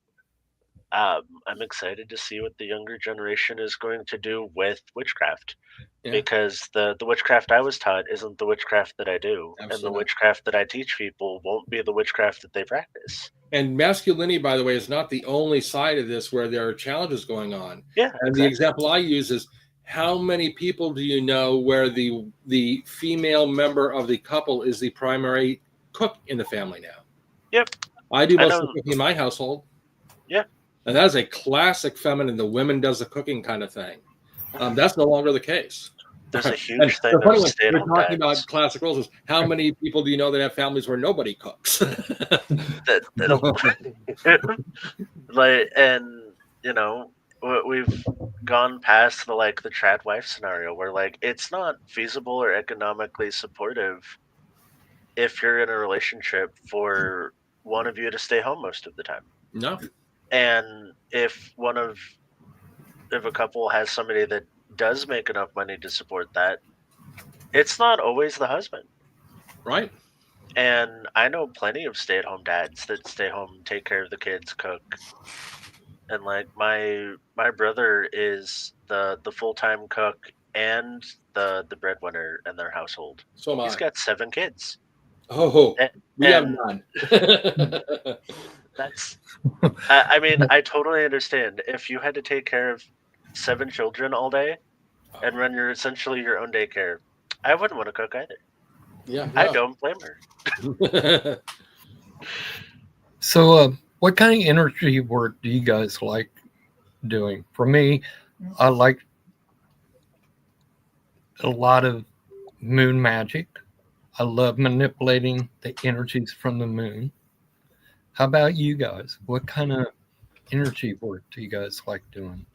I'm excited to see what the younger generation is going to do with witchcraft. Yeah. Because the witchcraft I was taught isn't the witchcraft that I do, and the Absolutely. witchcraft that I teach people won't be the witchcraft that they practice. And masculinity, by the way, is not the only side of this where there are challenges going on. Yeah, And the example I use is, how many people do you know where the female member of the couple is the primary cook in the family now? Yep. I do I most of know. the cooking in my household. Yeah. And that is a classic feminine, the women does the cooking kind of thing. That's no longer the case. There's a And huge thing the funny of one, we're stay-at-home talking about dads. classic roles is, how many people do you know that have families where nobody cooks? Like, and you know, we've gone past the trad wife scenario where it's not feasible or economically supportive if you're in a relationship for one of you to stay home most of the time. No. And if a couple has somebody that does make enough money to support that, it's not always the husband. Right. And I know plenty of stay-at-home dads that stay home, take care of the kids, cook. And my brother is the full-time cook and the breadwinner in their household. So am I. He's got 7 kids. Oh, we have and none. That's I mean, I totally understand. If you had to take care of 7 children all day and run essentially your own daycare, I wouldn't want to cook either. Yeah. I don't blame her. So, what kind of energy work do you guys like doing? For me, I like a lot of moon magic. I love manipulating the energies from the moon. How about you guys? What kind of energy work do you guys like doing?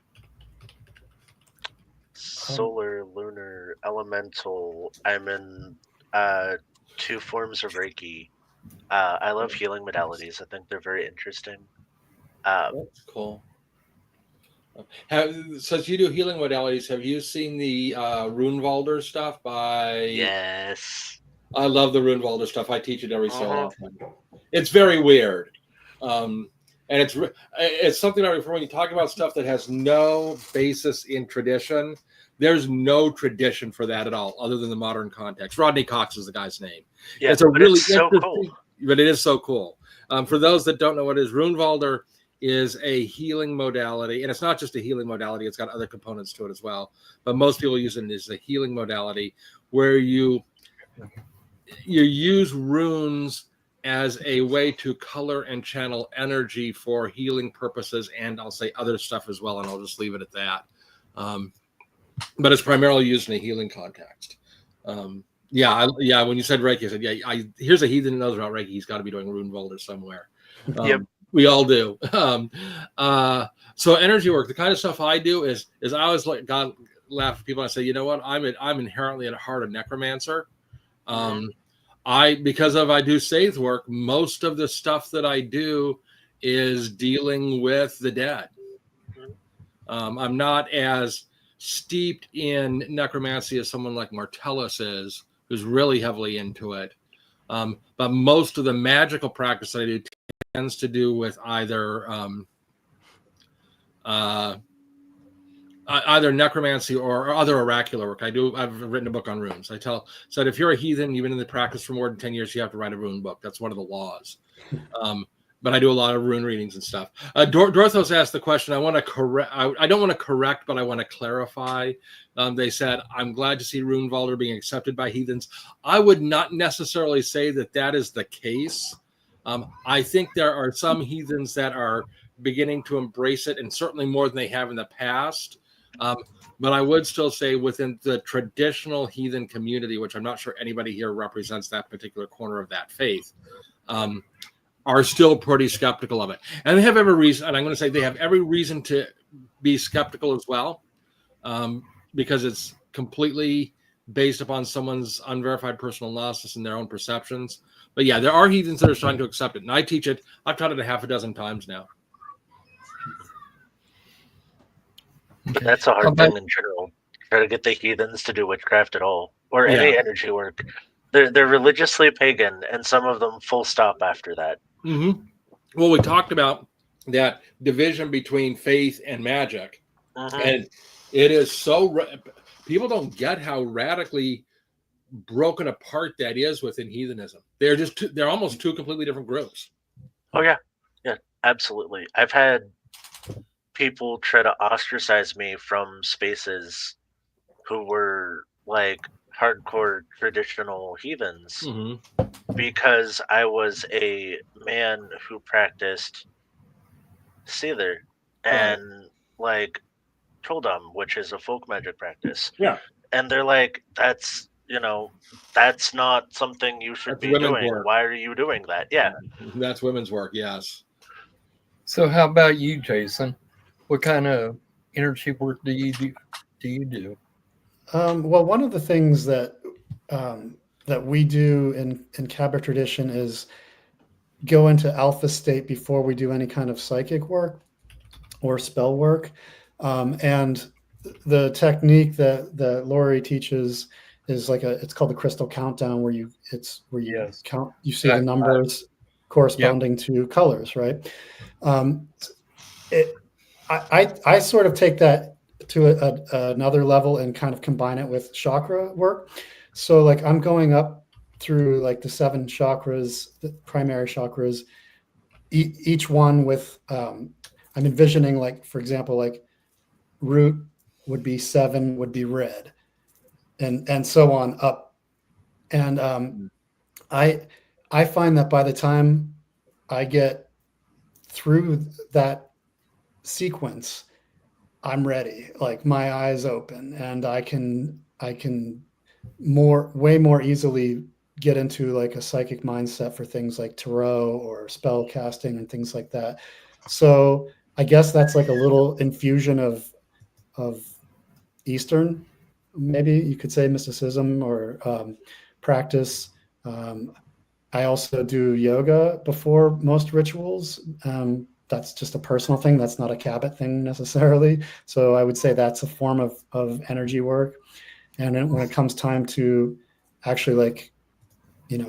Solar, lunar, elemental. I'm in 2 forms of Reiki. I love healing modalities. I think they're very interesting. That's cool. Since you do healing modalities, have you seen the Runewalder stuff by? Yes. I love the Runewalder stuff. I teach it every so often. It's very weird, and it's something I refer when you talk about stuff that has no basis in tradition. There's no tradition for that at all, other than the modern context. Rodney Cox is the guy's name. Yeah, it's a but really it's so cool. But it is so cool. For those that don't know what it is, Runewalder is a healing modality, and it's not just a healing modality, it's got other components to it as well, but most people use it as a healing modality where you use runes as a way to color and channel energy for healing purposes, and I'll say other stuff as well, and I'll just leave it at that. But it's primarily used in a healing context. When you said Reiki, I said, here's a heathen who knows about Reiki. He's got to be doing Runewalder somewhere. Yep. We all do. So energy work, the kind of stuff I do is I always laugh at people and I say, you know what? I'm inherently at heart a necromancer. I do Scythe work. Most of the stuff that I do is dealing with the dead. I'm not as steeped in necromancy as someone like Martellus is, who's really heavily into it. But most of the magical practice that I do tends to do with either necromancy or other oracular work. I've written a book on runes. Said if you're a heathen, you've been in the practice for more than 10 years, you have to write a rune book. That's one of the laws. But I do a lot of rune readings and stuff. Dorthos asked the question. I want to correct. I don't want to correct, but I want to clarify. They said, I'm glad to see Runewalder being accepted by heathens. I would not necessarily say that is the case. I think there are some heathens that are beginning to embrace it, and certainly more than they have in the past. But I would still say within the traditional heathen community, which I'm not sure anybody here represents that particular corner of that faith, are still pretty skeptical of it. And they have every reason, and I'm going to say they have every reason to be skeptical as well, because it's completely based upon someone's unverified personal analysis and their own perceptions. But yeah, there are heathens that are trying to accept it. And I teach it. I've taught it a half a dozen times now. But that's a hard thing in general. Try to get the heathens to do witchcraft at all, or any energy work. They're religiously pagan, and some of them full stop after that. Mm-hmm. Well, we talked about that division between faith and magic. Mhm. And it is so people don't get how radically broken apart that is within heathenism. They're almost two completely different groups. Oh yeah, absolutely. I've had people try to ostracize me from spaces who were like hardcore traditional heathens because I was a man who practiced Seether and like Trolldom, which is a folk magic practice. Yeah. And they're like, that's that's not something you should That's be women's doing. work. Why are you doing that? Yeah. That's women's work, yes. So how about you, Jason? What kind of energy work do you do? Well, one of the things that that we do in Cabra tradition is go into alpha state before we do any kind of psychic work or spell work. And the technique that Lori teaches is it's called the crystal countdown, where you Yes. count, you see the numbers corresponding to colors, right? I sort of take that to another level and kind of combine it with chakra work. So like I'm going up through like the 7 chakras, the primary chakras, each one with I'm envisioning, like, for example, like root would be 7, would be red, and so on up. And I find that by the time I get through that sequence, I'm ready. Like my eyes open, and I can way more easily get into like a psychic mindset for things like tarot or spell casting and things like that. So I guess that's like a little infusion of Eastern, maybe you could say, mysticism or practice. I also do yoga before most rituals. That's just a personal thing. That's not a Cabot thing necessarily. So I would say that's a form of energy work. And then when it comes time to actually, like,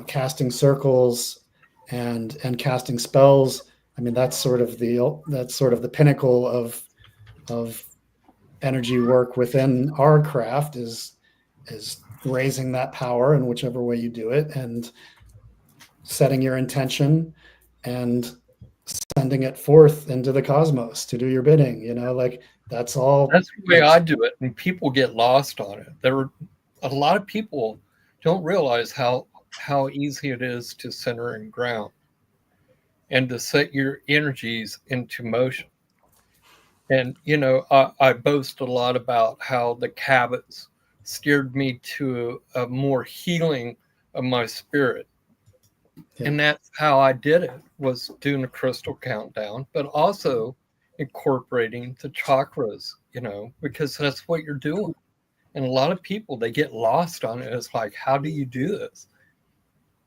casting circles and casting spells, I mean, that's sort of the pinnacle of energy work within our craft, is raising that power in whichever way you do it, and setting your intention and sending it forth into the cosmos to do your bidding. Like that's all. That's the way I do it, and people get lost on it. A lot of people don't realize how easy it is to center and ground and to set your energies into motion. And I boast a lot about how the Cabots steered me to a more healing of my spirit. Yeah. And that's how I did it, was doing a crystal countdown, but also incorporating the chakras, because that's what you're doing. And a lot of people, they get lost on it. It's like, how do you do this?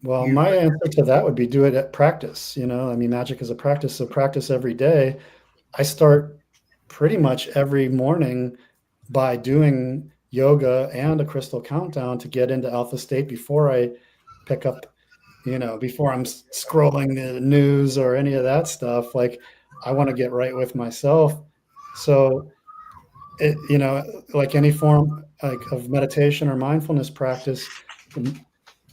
Well, my answer to that would be do it at practice. I mean, magic is a practice, so practice every day. I start pretty much every morning by doing yoga and a crystal countdown to get into alpha state before I pick up, before I'm scrolling the news or any of that stuff. Like, I want to get right with myself. So it, like any form of meditation or mindfulness practice,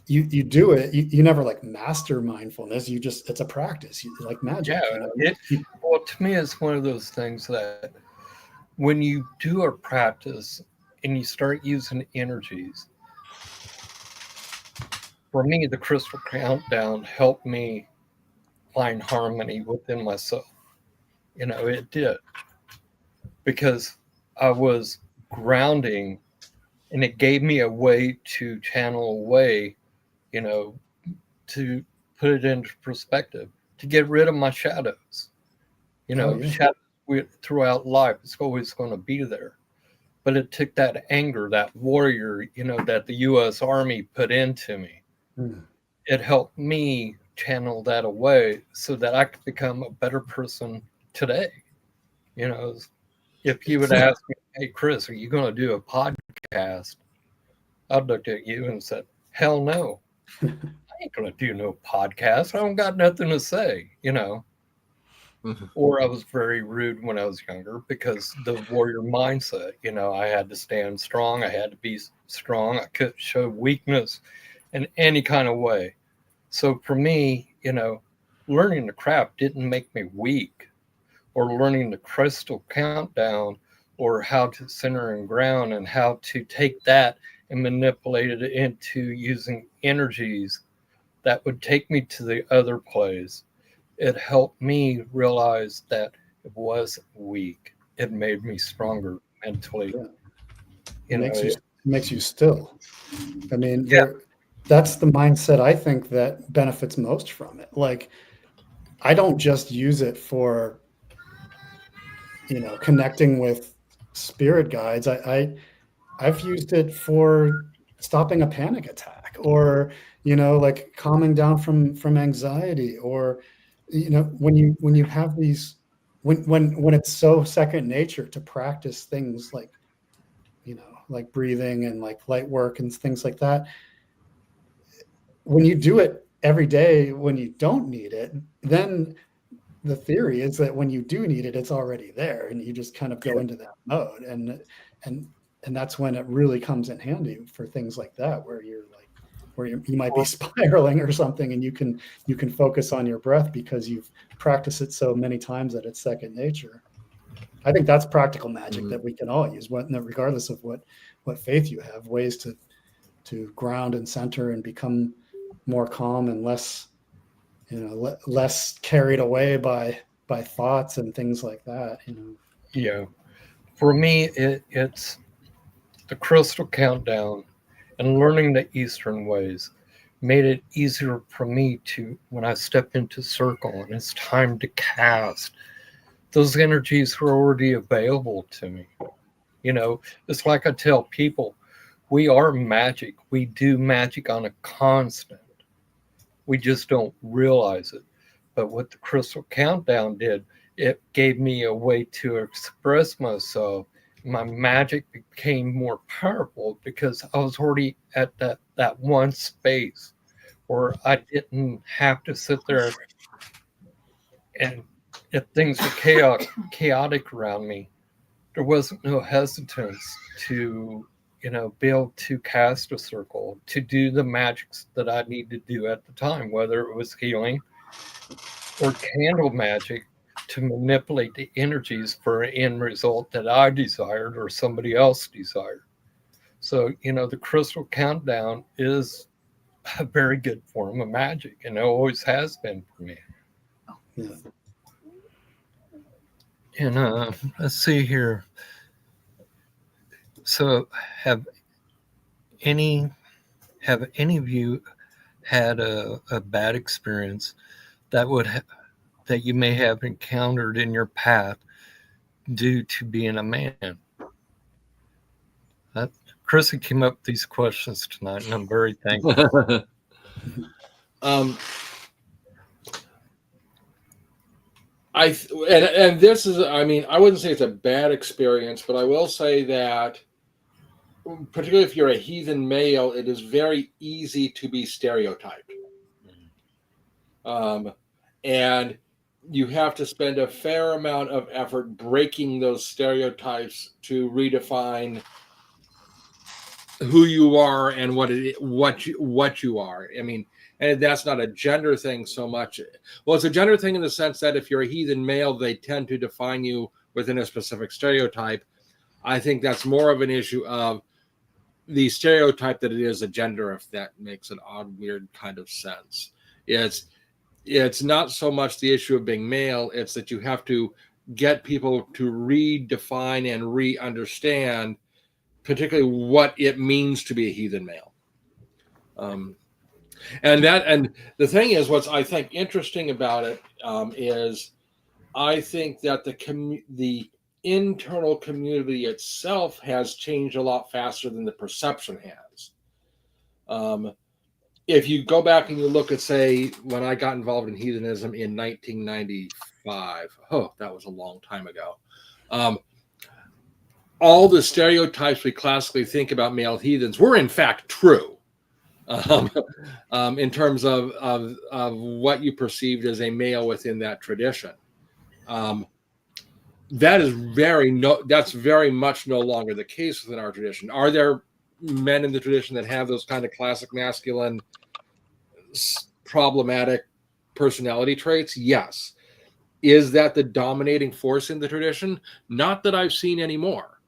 you do it. You never like master mindfulness. It's a practice. Like magic. Yeah. Well, to me, it's one of those things that when you do a practice and you start using energies, for me, the crystal countdown helped me find harmony within myself. It did, because I was grounding, and it gave me a way to channel away, to put it into perspective, to get rid of my shadows. Shadows throughout life, it's always going to be there. But it took that anger, that warrior, that the U.S. Army put into me. It helped me channel that away so that I could become a better person today. If you would ask me, hey, Chris, are you going to do a podcast? I'd look at you and said, hell no. I ain't going to do no podcast. I don't got nothing to say, or I was very rude when I was younger because the warrior mindset. I had to stand strong. I had to be strong. I couldn't show weakness in any kind of way. So for me, learning the craft didn't make me weak, or learning the crystal countdown, or how to center and ground, and how to take that and manipulate it into using energies that would take me to the other place. It helped me realize that it wasn't weak. It made me stronger mentally. Yeah. You know, It makes you still. I mean, Yeah. that's the mindset I think that benefits most from it. Like, I don't just use it for, connecting with spirit guides. I've used it for stopping a panic attack, or, like calming down from anxiety, or, when you have these, when it's so second nature to practice things like, like breathing and like light work and things like that. When you do it every day, when you don't need it, then the theory is that when you do need it, it's already there, and you just kind of go into that mode, and that's when it really comes in handy for things like that, where you might be spiraling or something, and you can focus on your breath because you've practiced it so many times that it's second nature. I think that's practical magic that we can all use, regardless of what faith you have. Ways to ground and center and become more calm and less less carried away by thoughts and things like that. Yeah. For me, it's the crystal countdown and learning the Eastern ways made it easier for me to, when I step into circle and it's time to cast, those energies were already available to me. It's like I tell people, we are magic. We do magic on a constant. We just don't realize it. But what the crystal countdown did, it gave me a way to express myself. My magic became more powerful because I was already at that one space where I didn't have to sit there, and if things were chaotic around me, there wasn't no hesitance to be able to cast a circle, to do the magics that I need to do at the time, whether it was healing or candle magic, to manipulate the energies for an end result that I desired or somebody else desired. So, the crystal countdown is a very good form of magic, and it always has been for me. Yeah. And let's see here. So, have any of you had a bad experience that that you may have encountered in your path due to being a man? Chrissy came up with these questions tonight, and I'm very thankful. And this is, I mean, I wouldn't say it's a bad experience, but I will say that, particularly if you're a heathen male, it is very easy to be stereotyped. And you have to spend a fair amount of effort breaking those stereotypes to redefine who you are and what you are. I mean, and that's not a gender thing so much. Well, it's a gender thing in the sense that if you're a heathen male, they tend to define you within a specific stereotype. I think that's more of an issue of the stereotype that it is a gender, if that makes an odd, weird kind of sense. It's not so much the issue of being male, it's that you have to get people to redefine and re-understand particularly what it means to be a heathen male. And the thing is, what's I think interesting about it is I think that the internal community itself has changed a lot faster than the perception has. If you go back and you look at, say, when I got involved in heathenism in 1995, that was a long time ago. All the stereotypes we classically think about male heathens were in fact true, in terms of what you perceived as a male within that tradition. That is that's very much no longer the case within our tradition. Are there men in the tradition that have those kind of classic masculine problematic personality traits? Yes. Is that the dominating force in the tradition? Not that I've seen anymore.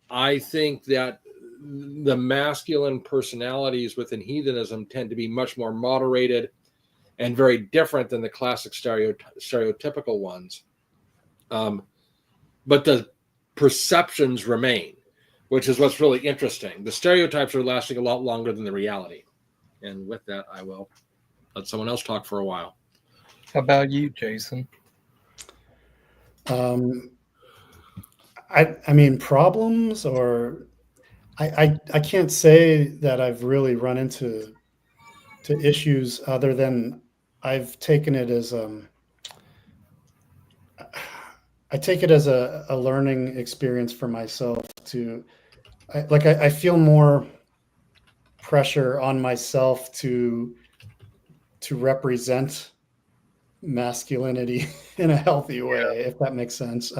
I think that the masculine personalities within heathenism tend to be much more moderated and very different than the classic stereotypical ones. But the perceptions remain, which is what's really interesting. The stereotypes are lasting a lot longer than the reality. And with that, I will let someone else talk for a while. How about you, Jason? I mean, problems, or I can't say that I've really run into issues other than I've taken it as I take it as a learning experience for myself to I feel more pressure on myself to represent masculinity in a healthy way, if that makes sense.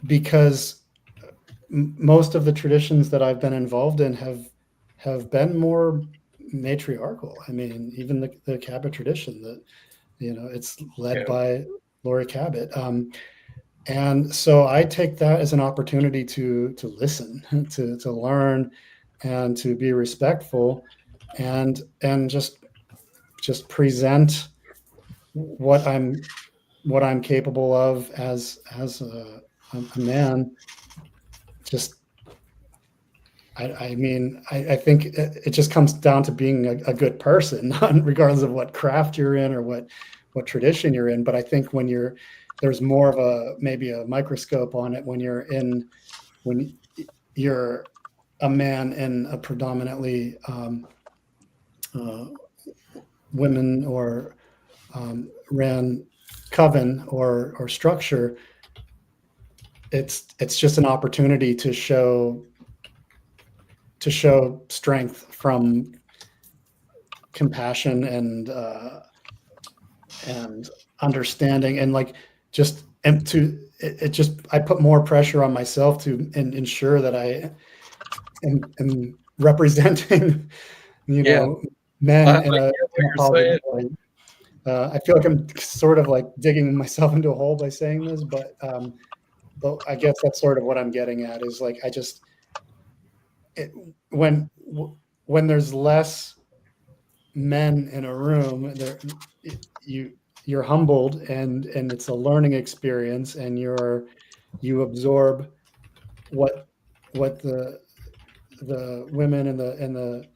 Because most of the traditions that I've been involved in have been more matriarchal. I mean, even the Cabot tradition, that it's led by Laurie Cabot. And so I take that as an opportunity to listen, to learn, and to be respectful, and just present what I'm capable of as a man. Just I mean, I think it just comes down to being a good person, regardless of what craft you're in or what tradition you're in. But I think when there's more of maybe a microscope on it when you're a man in a predominantly women or ran coven or structure. It's just an opportunity to show strength from compassion and understanding, and I put more pressure on myself to ensure that I am representing men in a positive way. I feel like I'm sort of like digging myself into a hole by saying this, but I guess that's sort of what I'm getting at, is like when there's less men in a room, you're humbled, and it's a learning experience, and you absorb what the women and the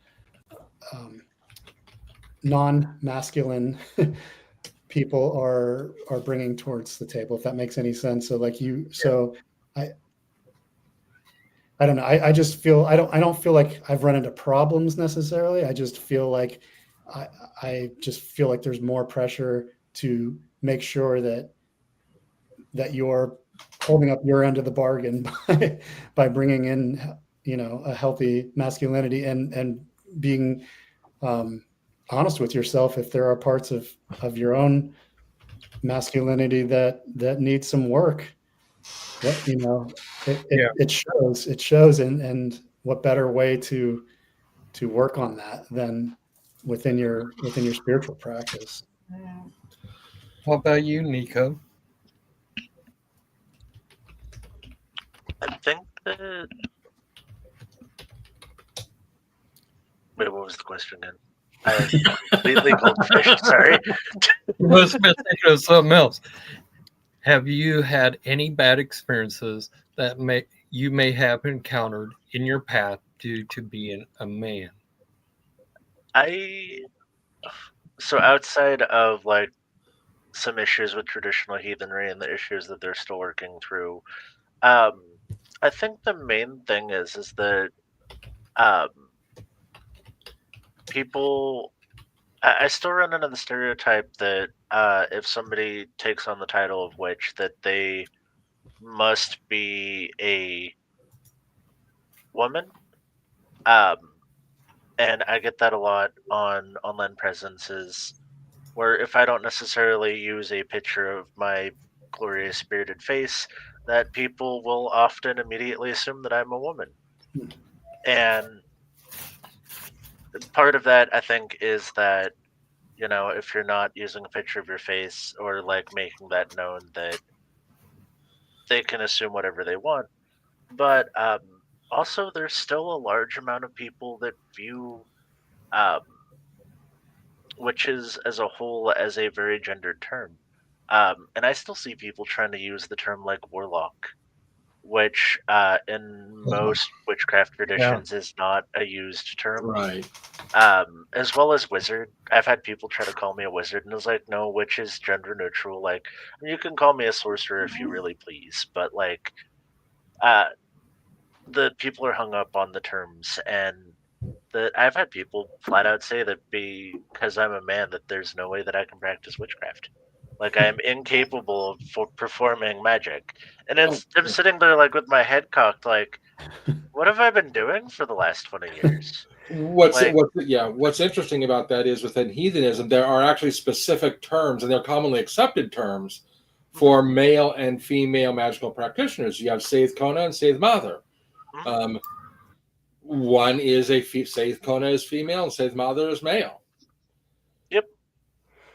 non-masculine people are bringing towards the table, if that makes any sense. So I don't know. I just feel I don't feel like I've run into problems necessarily. I just feel like I just feel like there's more pressure to make sure that you're holding up your end of the bargain by bringing in a healthy masculinity, and being honest with yourself if there are parts of your own masculinity that need some work. It shows, and what better way to work on that than within your spiritual practice. What about you, Nicho? I think that. Wait, what was the question again? I completely goldfish. Sorry. You must have been thinking of something else. Have you had any bad experiences that you may have encountered in your path due to being a man? So outside of like some issues with traditional heathenry and the issues that they're still working through, I think the main thing is that people. I still run into the stereotype that if somebody takes on the title of witch, that they must be a woman. And I get that a lot on online presences. where if I don't necessarily use a picture of my glorious spirited face, that people will often immediately assume that I'm a woman. And part of that, I think, is that, if you're not using a picture of your face or like making that known, that they can assume whatever they want. But also, there's still a large amount of people that view um, witches as a whole as a very gendered term. And I still see people trying to use the term like warlock, which in most witchcraft traditions is not a used term. Right. As well as wizard. I've had people try to call me a wizard, and it's like, no, witch is gender neutral. Like, you can call me a sorcerer if you really please, but like, the people are hung up on the terms, and that I've had people flat out say that because I'm a man, that there's no way that I can practice witchcraft. Like, I am incapable of performing magic, and I'm sitting there like with my head cocked, like, what have I been doing for the last 20 years? What's interesting about that is within heathenism, there are actually specific terms, and they're commonly accepted terms for male and female magical practitioners. You have Seith Kona and Seith Mather. One is Seith Kona is female and Seith Mather is male. Yep.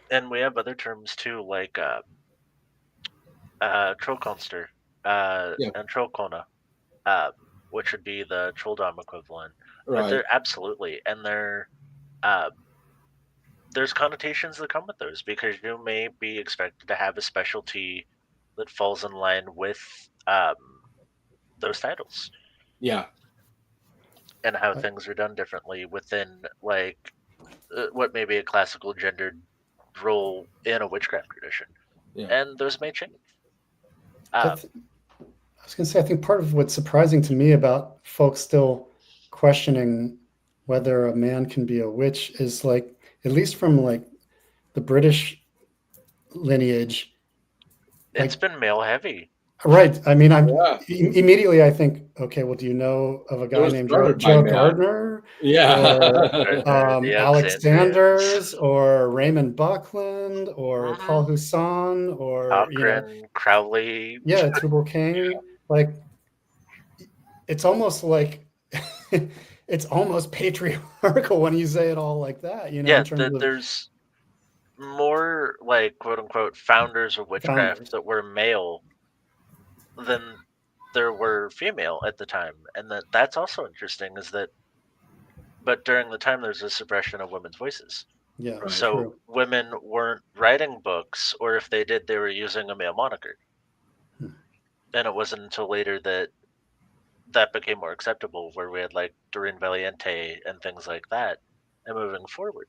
And we have other terms too, like Trollconster and Trollkona, which would be the Trolldom equivalent. Right. But they're absolutely, and there's connotations that come with those, because you may be expected to have a specialty that falls in line with those titles. Yeah. And how things are done differently within, like, what may be a classical gendered role in a witchcraft tradition. Yeah. And those may change. I was going to say, I think part of what's surprising to me about folks still questioning whether a man can be a witch is, like, at least from like the British lineage, it's been male heavy. Right. I mean, immediately I think, okay, well, do you know of a guy named Joe Gardner? Yeah. Or Alexanders, or Raymond Buckland, or Paul Husson, or Mohnkern, Crowley. Yeah, Tubal Cain. Like, it's almost like it's almost patriarchal when you say it all like that. Yeah, there's more, like, quote unquote founders of witchcraft that were male than there were female at the time. And that's also interesting, is that, but during the time there's a suppression of women's voices. Yeah. So true. Women weren't writing books, or if they did, they were using a male moniker. And it wasn't until later that became more acceptable, where we had like Doreen Valiente and things like that, and moving forward.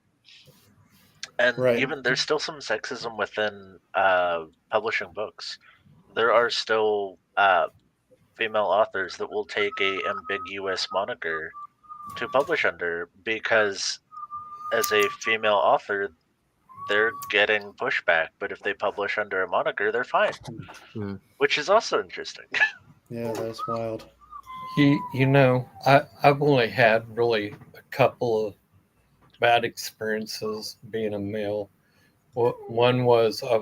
And even there's still some sexism within publishing books. There are still female authors that will take a ambiguous moniker to publish under, because as a female author, they're getting pushback. But if they publish under a moniker, they're fine, which is also interesting. Yeah, that's wild. I've only had really a couple of bad experiences being a male. One was I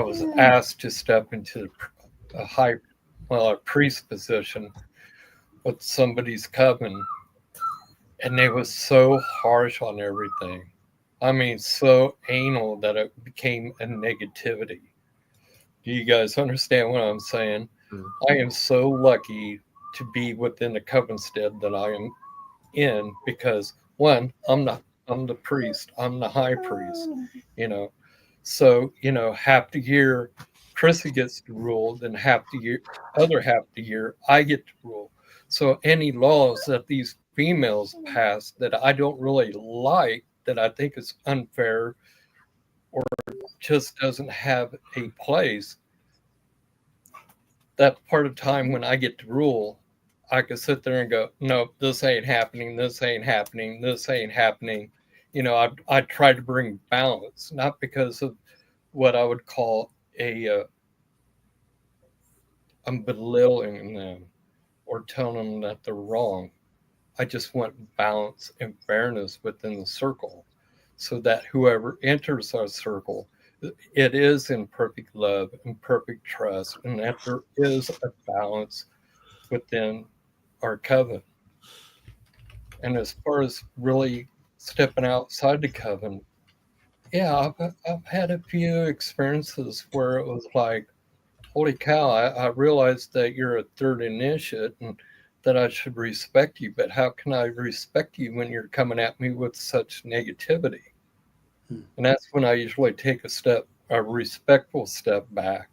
was asked to step into a priest position with somebody's coven, and they was so harsh on everything. I mean, so anal that it became a negativity. Do you guys understand what I'm saying? I am so lucky to be within the coven stead that I am in, because one, I'm the priest, I'm the high priest, So, half the year Chrissy gets to rule, then other half the year I get to rule. So any laws that these females pass that I don't really like, that I think is unfair or just doesn't have a place, that part of time when I get to rule, I could sit there and go, no, this ain't happening, this ain't happening, this ain't happening. I try to bring balance, not because of what I would call I'm belittling them or telling them that they're wrong. I just want balance and fairness within the circle. so that whoever enters our circle, it is in perfect love and perfect trust, and that there is a balance within our coven. And as far as really stepping outside the coven, yeah, I've had a few experiences where it was like, holy cow, I realized that you're a third initiate and that I should respect you. But how can I respect you when you're coming at me with such negativity? And that's when I usually take a respectful step back.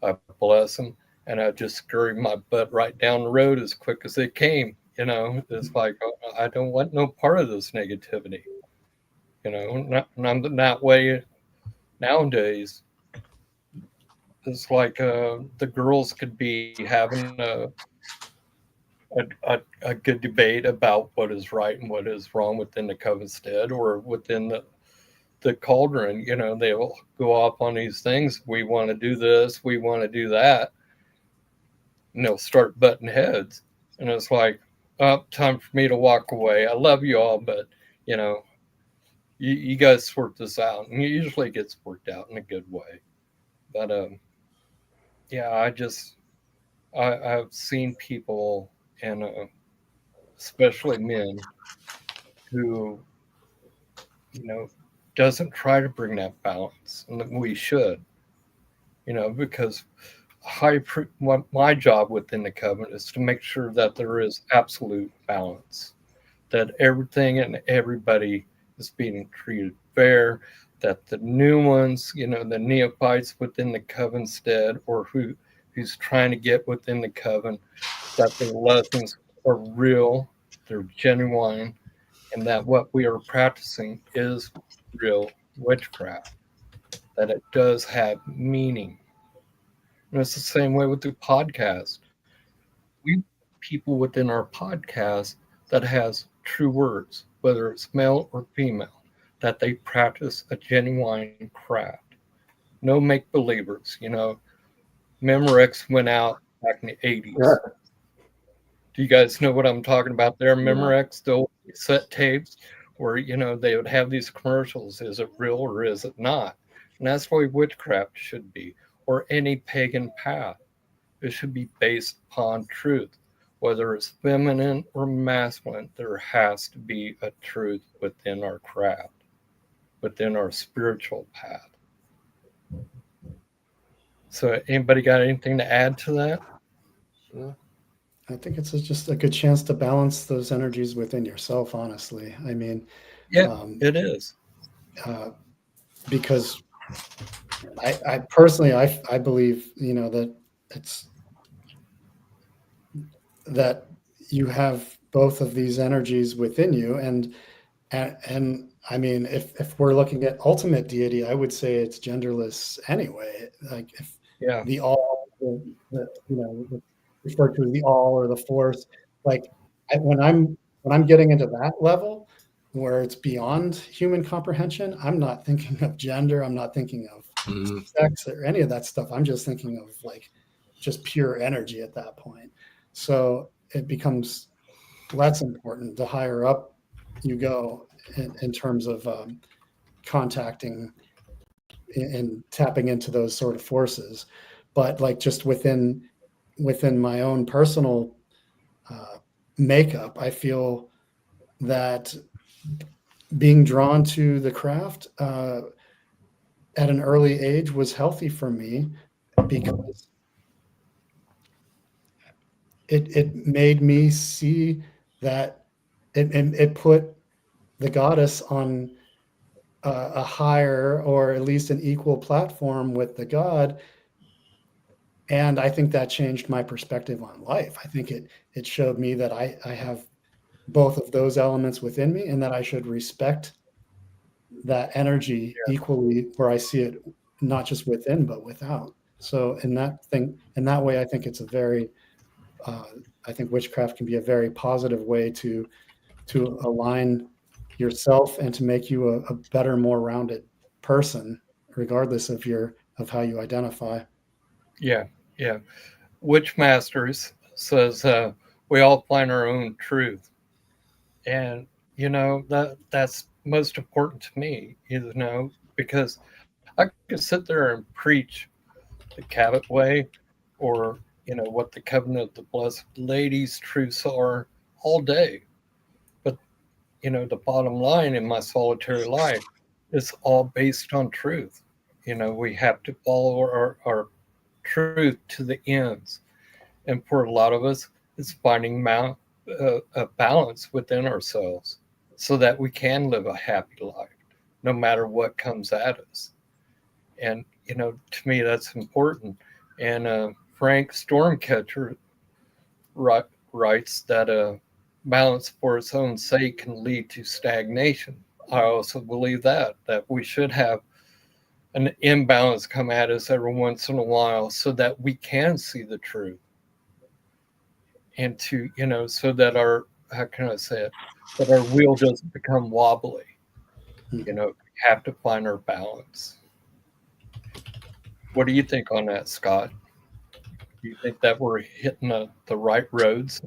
I bless them, and I just scurry my butt right down the road as quick as it came. It's like, oh, I don't want no part of this negativity. And I'm that way nowadays. It's like the girls could be having a good debate about what is right and what is wrong within the Covenstead or within the cauldron. They'll go off on these things. We want to do this. We want to do that. And they'll start butting heads. And it's like, oh, time for me to walk away. I love you all, but, you guys sort this out. And it usually gets worked out in a good way. But, yeah, I've seen people, and especially men, who, doesn't try to bring that balance, and we should, because my job within the covenant is to make sure that there is absolute balance, that everything and everybody is being treated fair, that the new ones, the neophytes within the covenstead, or who's trying to get within the coven, that their lessons are real, they're genuine, and that what we are practicing is real witchcraft, that it does have meaning. And it's the same way with the podcast. We people within our podcast that has true words, whether it's male or female, that they practice a genuine craft. No make believers. Memorex went out back in the 80s. Yeah. Do you guys know what I'm talking about there? Yeah. Memorex, the old cassette tapes where, they would have these commercials. Is it real or is it not? And that's the way witchcraft should be, or any pagan path. It should be based upon truth. Whether it's feminine or masculine, there has to be a truth within our craft, within our spiritual path. So anybody got anything to add to that? Yeah. I think it's just a good chance to balance those energies within yourself, honestly. I mean, Yeah, it is. Because I personally, I believe, that it's that you have both of these energies within you. And I mean, if we're looking at ultimate deity, I would say it's genderless anyway. Like if the all, referred to as the all or the force, like when I'm getting into that level where it's beyond human comprehension, I'm not thinking of gender. I'm not thinking of sex or any of that stuff. I'm just thinking of like just pure energy at that point. So it becomes less important the higher up you go in terms of contacting and tapping into those sort of forces. But like just within my own personal makeup, I feel that being drawn to the craft at an early age was healthy for me because it made me see that it put the goddess on a higher or at least an equal platform with the god. And I think that changed my perspective on life. I think it showed me that I have both of those elements within me and that I should respect that energy equally where I see it not just within but without. So in that way, I think it's a very I think witchcraft can be a very positive way to align yourself and to make you a better, more rounded person, regardless of how you identify. Yeah. Witchmasters says we all find our own truth, and that's most important to me, because I could sit there and preach the Cabot way, or what the covenant of the blessed ladies truths are all day. But the bottom line in my solitary life is all based on truth. We have to follow our truth to the ends. And for a lot of us, it's finding a balance within ourselves so that we can live a happy life no matter what comes at us. And, to me, that's important. And Frank Stormcatcher writes that balance for its own sake can lead to stagnation. I also believe that we should have an imbalance come at us every once in a while so that we can see the truth. And so that how can I say it, that our wheel doesn't become wobbly. We have to find our balance. What do you think on that, Scott? Do you think that we're hitting the right roads?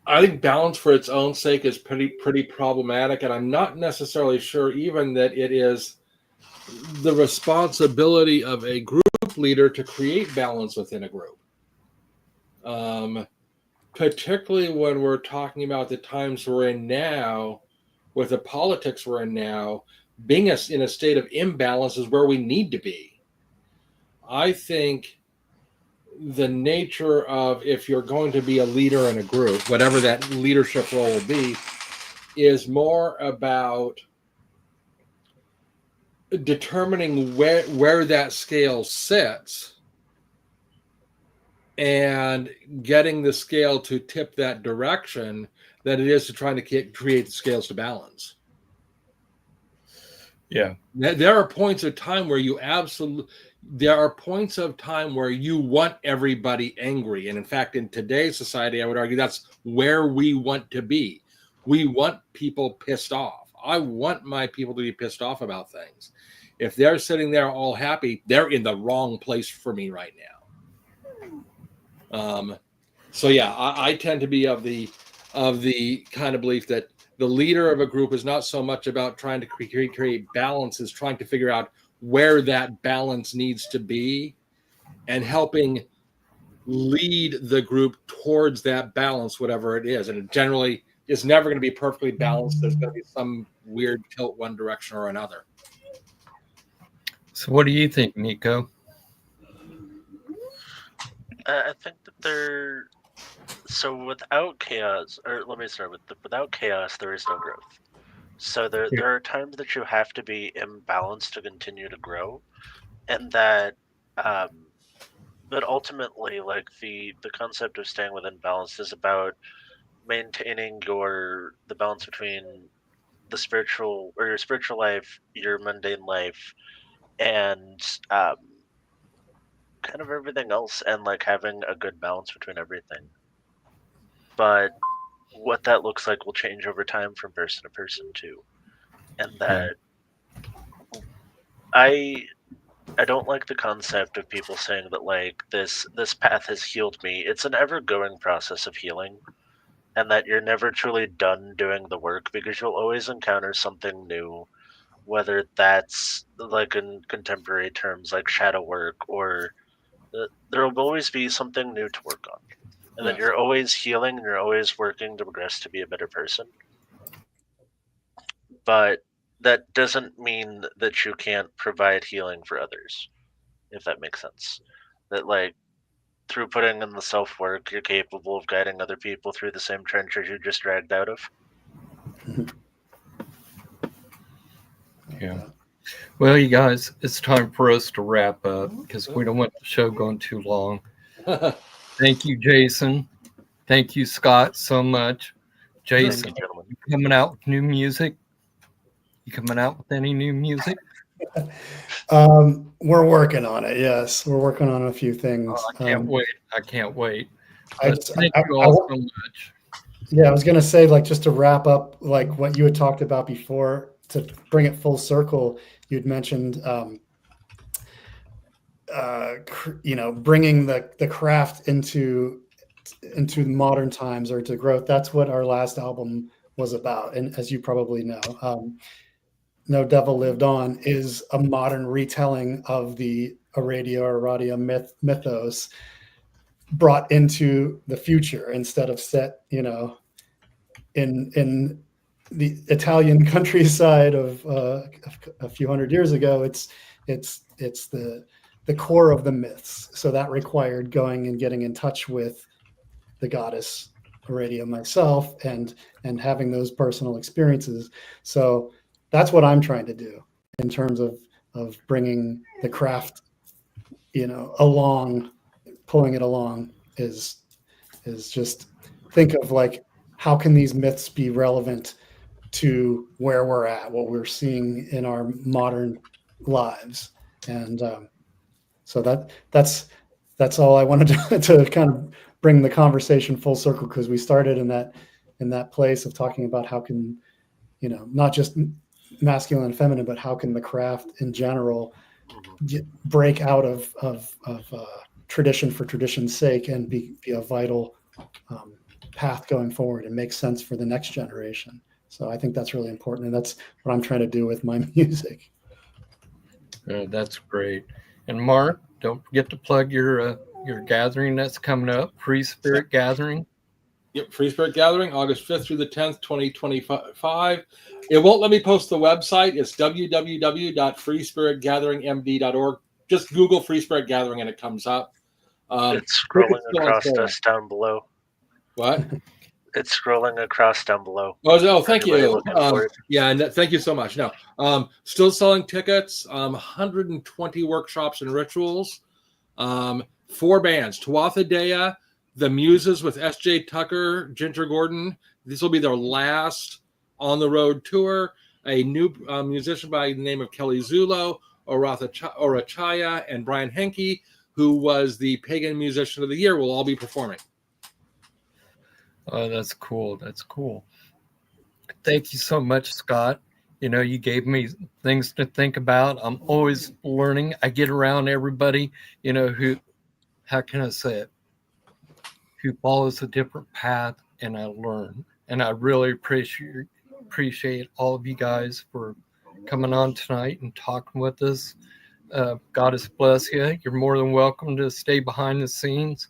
I think balance for its own sake is pretty problematic, and I'm not necessarily sure even that it is the responsibility of a group leader to create balance within a group. Particularly when we're talking about the times we're in now, with the politics we're in now, being in a state of imbalance is where we need to be. I think the nature of, if you're going to be a leader in a group, whatever that leadership role will be, is more about determining where that scale sits and getting the scale to tip that direction than it is to trying to create the scales to balance. Yeah. There are points of time where you want everybody angry. And in fact, in today's society, I would argue that's where we want to be. We want people pissed off. I want my people to be pissed off about things. If they're sitting there all happy, they're in the wrong place for me right now. So yeah, I tend to be of the kind of belief that the leader of a group is not so much about trying to create balance as trying to figure out where that balance needs to be and helping lead the group towards that balance, whatever it is. And it generally is never going to be perfectly balanced. There's going to be some weird tilt one direction or another. So what do you think, Nico? I think that without chaos, or let me start with without chaos, there is no growth. So there are times that you have to be imbalanced to continue to grow, and that ultimately, like the concept of staying within balance is about maintaining the balance between the spiritual or your spiritual life, your mundane life, and kind of everything else, and like having a good balance between everything. But what that looks like will change over time from person to person too. And that I don't like the concept of people saying that like this path has healed me. It's an ever-going process of healing, and that you're never truly done doing the work because you'll always encounter something new, whether that's like in contemporary terms like shadow work, or there will always be something new to work on. And that you're always healing and you're always working to progress to be a better person. But that doesn't mean that you can't provide healing for others, if that makes sense. That like through putting in the self-work, you're capable of guiding other people through the same trenches you just dragged out of. Yeah. Well, you guys, it's time for us to wrap up because we don't want the show going too long. Thank you, Jason. Thank you, Scott, so much. Jason, you coming out with new music? You coming out with any new music? We're working on it. Yes, we're working on a few things. Oh, I can't wait. I can't wait. Thank you all so much. Yeah, I was going to say, like, just to wrap up, like what you had talked about before, to bring it full circle, you'd mentioned, bringing the craft into modern times or to growth. That's what our last album was about. And as you probably know, No Devil Lived On is a modern retelling of the Aradia or Aradia mythos brought into the future instead of set, in the Italian countryside of a few hundred years ago. It's the core of the myths. So that required going and getting in touch with the goddess Aradia myself and having those personal experiences. So that's what I'm trying to do in terms of bringing the craft, along, pulling it along is just think of like, how can these myths be relevant to where we're at, what we're seeing in our modern lives? And so that's all I wanted to kind of bring the conversation full circle, because we started in that place of talking about how can, not just masculine and feminine, but how can the craft in general break out of tradition for tradition's sake and be a vital path going forward and make sense for the next generation. So I think that's really important, and that's what I'm trying to do with my music. That's great. And Mark, don't forget to plug your gathering that's coming up, Free Spirit Gathering. Yep, Free Spirit Gathering, August 5th through the 10th, 2025. It won't let me post the website. It's www.freespiritgatheringmd.org. Just Google Free Spirit Gathering and it comes up. It's scrolling across us down below. What? It's scrolling across down below. Oh, thank you. Yeah, thank you so much. No, still selling tickets. 120 workshops and rituals. 4 bands: Tuatha Dea, The Muses with S.J. Tucker, Ginger Gordon. This will be their last on the road tour. A new musician by the name of Kelly Zulo, Orachaya, and Brian Henke, who was the Pagan Musician of the Year, will all be performing. Oh, that's cool. That's cool. Thank you so much, Scott. You gave me things to think about. I'm always learning. I get around everybody, who, how can I say it, who follows a different path, and I learn. And I really appreciate all of you guys for coming on tonight and talking with us. Goddess bless you. You're more than welcome to stay behind the scenes.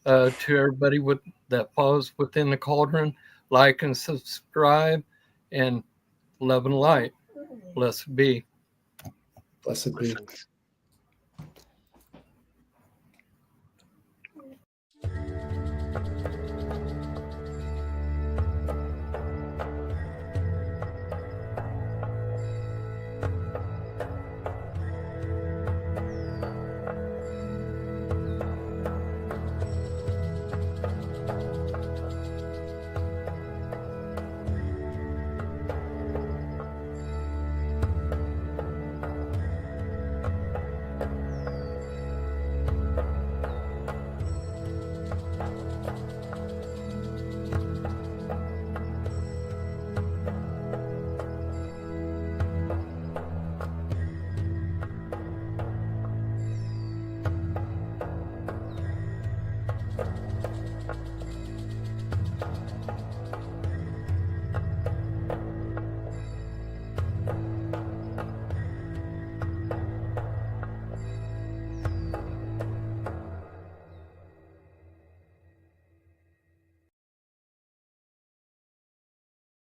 To everybody that follows Within the Cauldron, like and subscribe, and love and light. Blessed be. Blessed be. Blessings.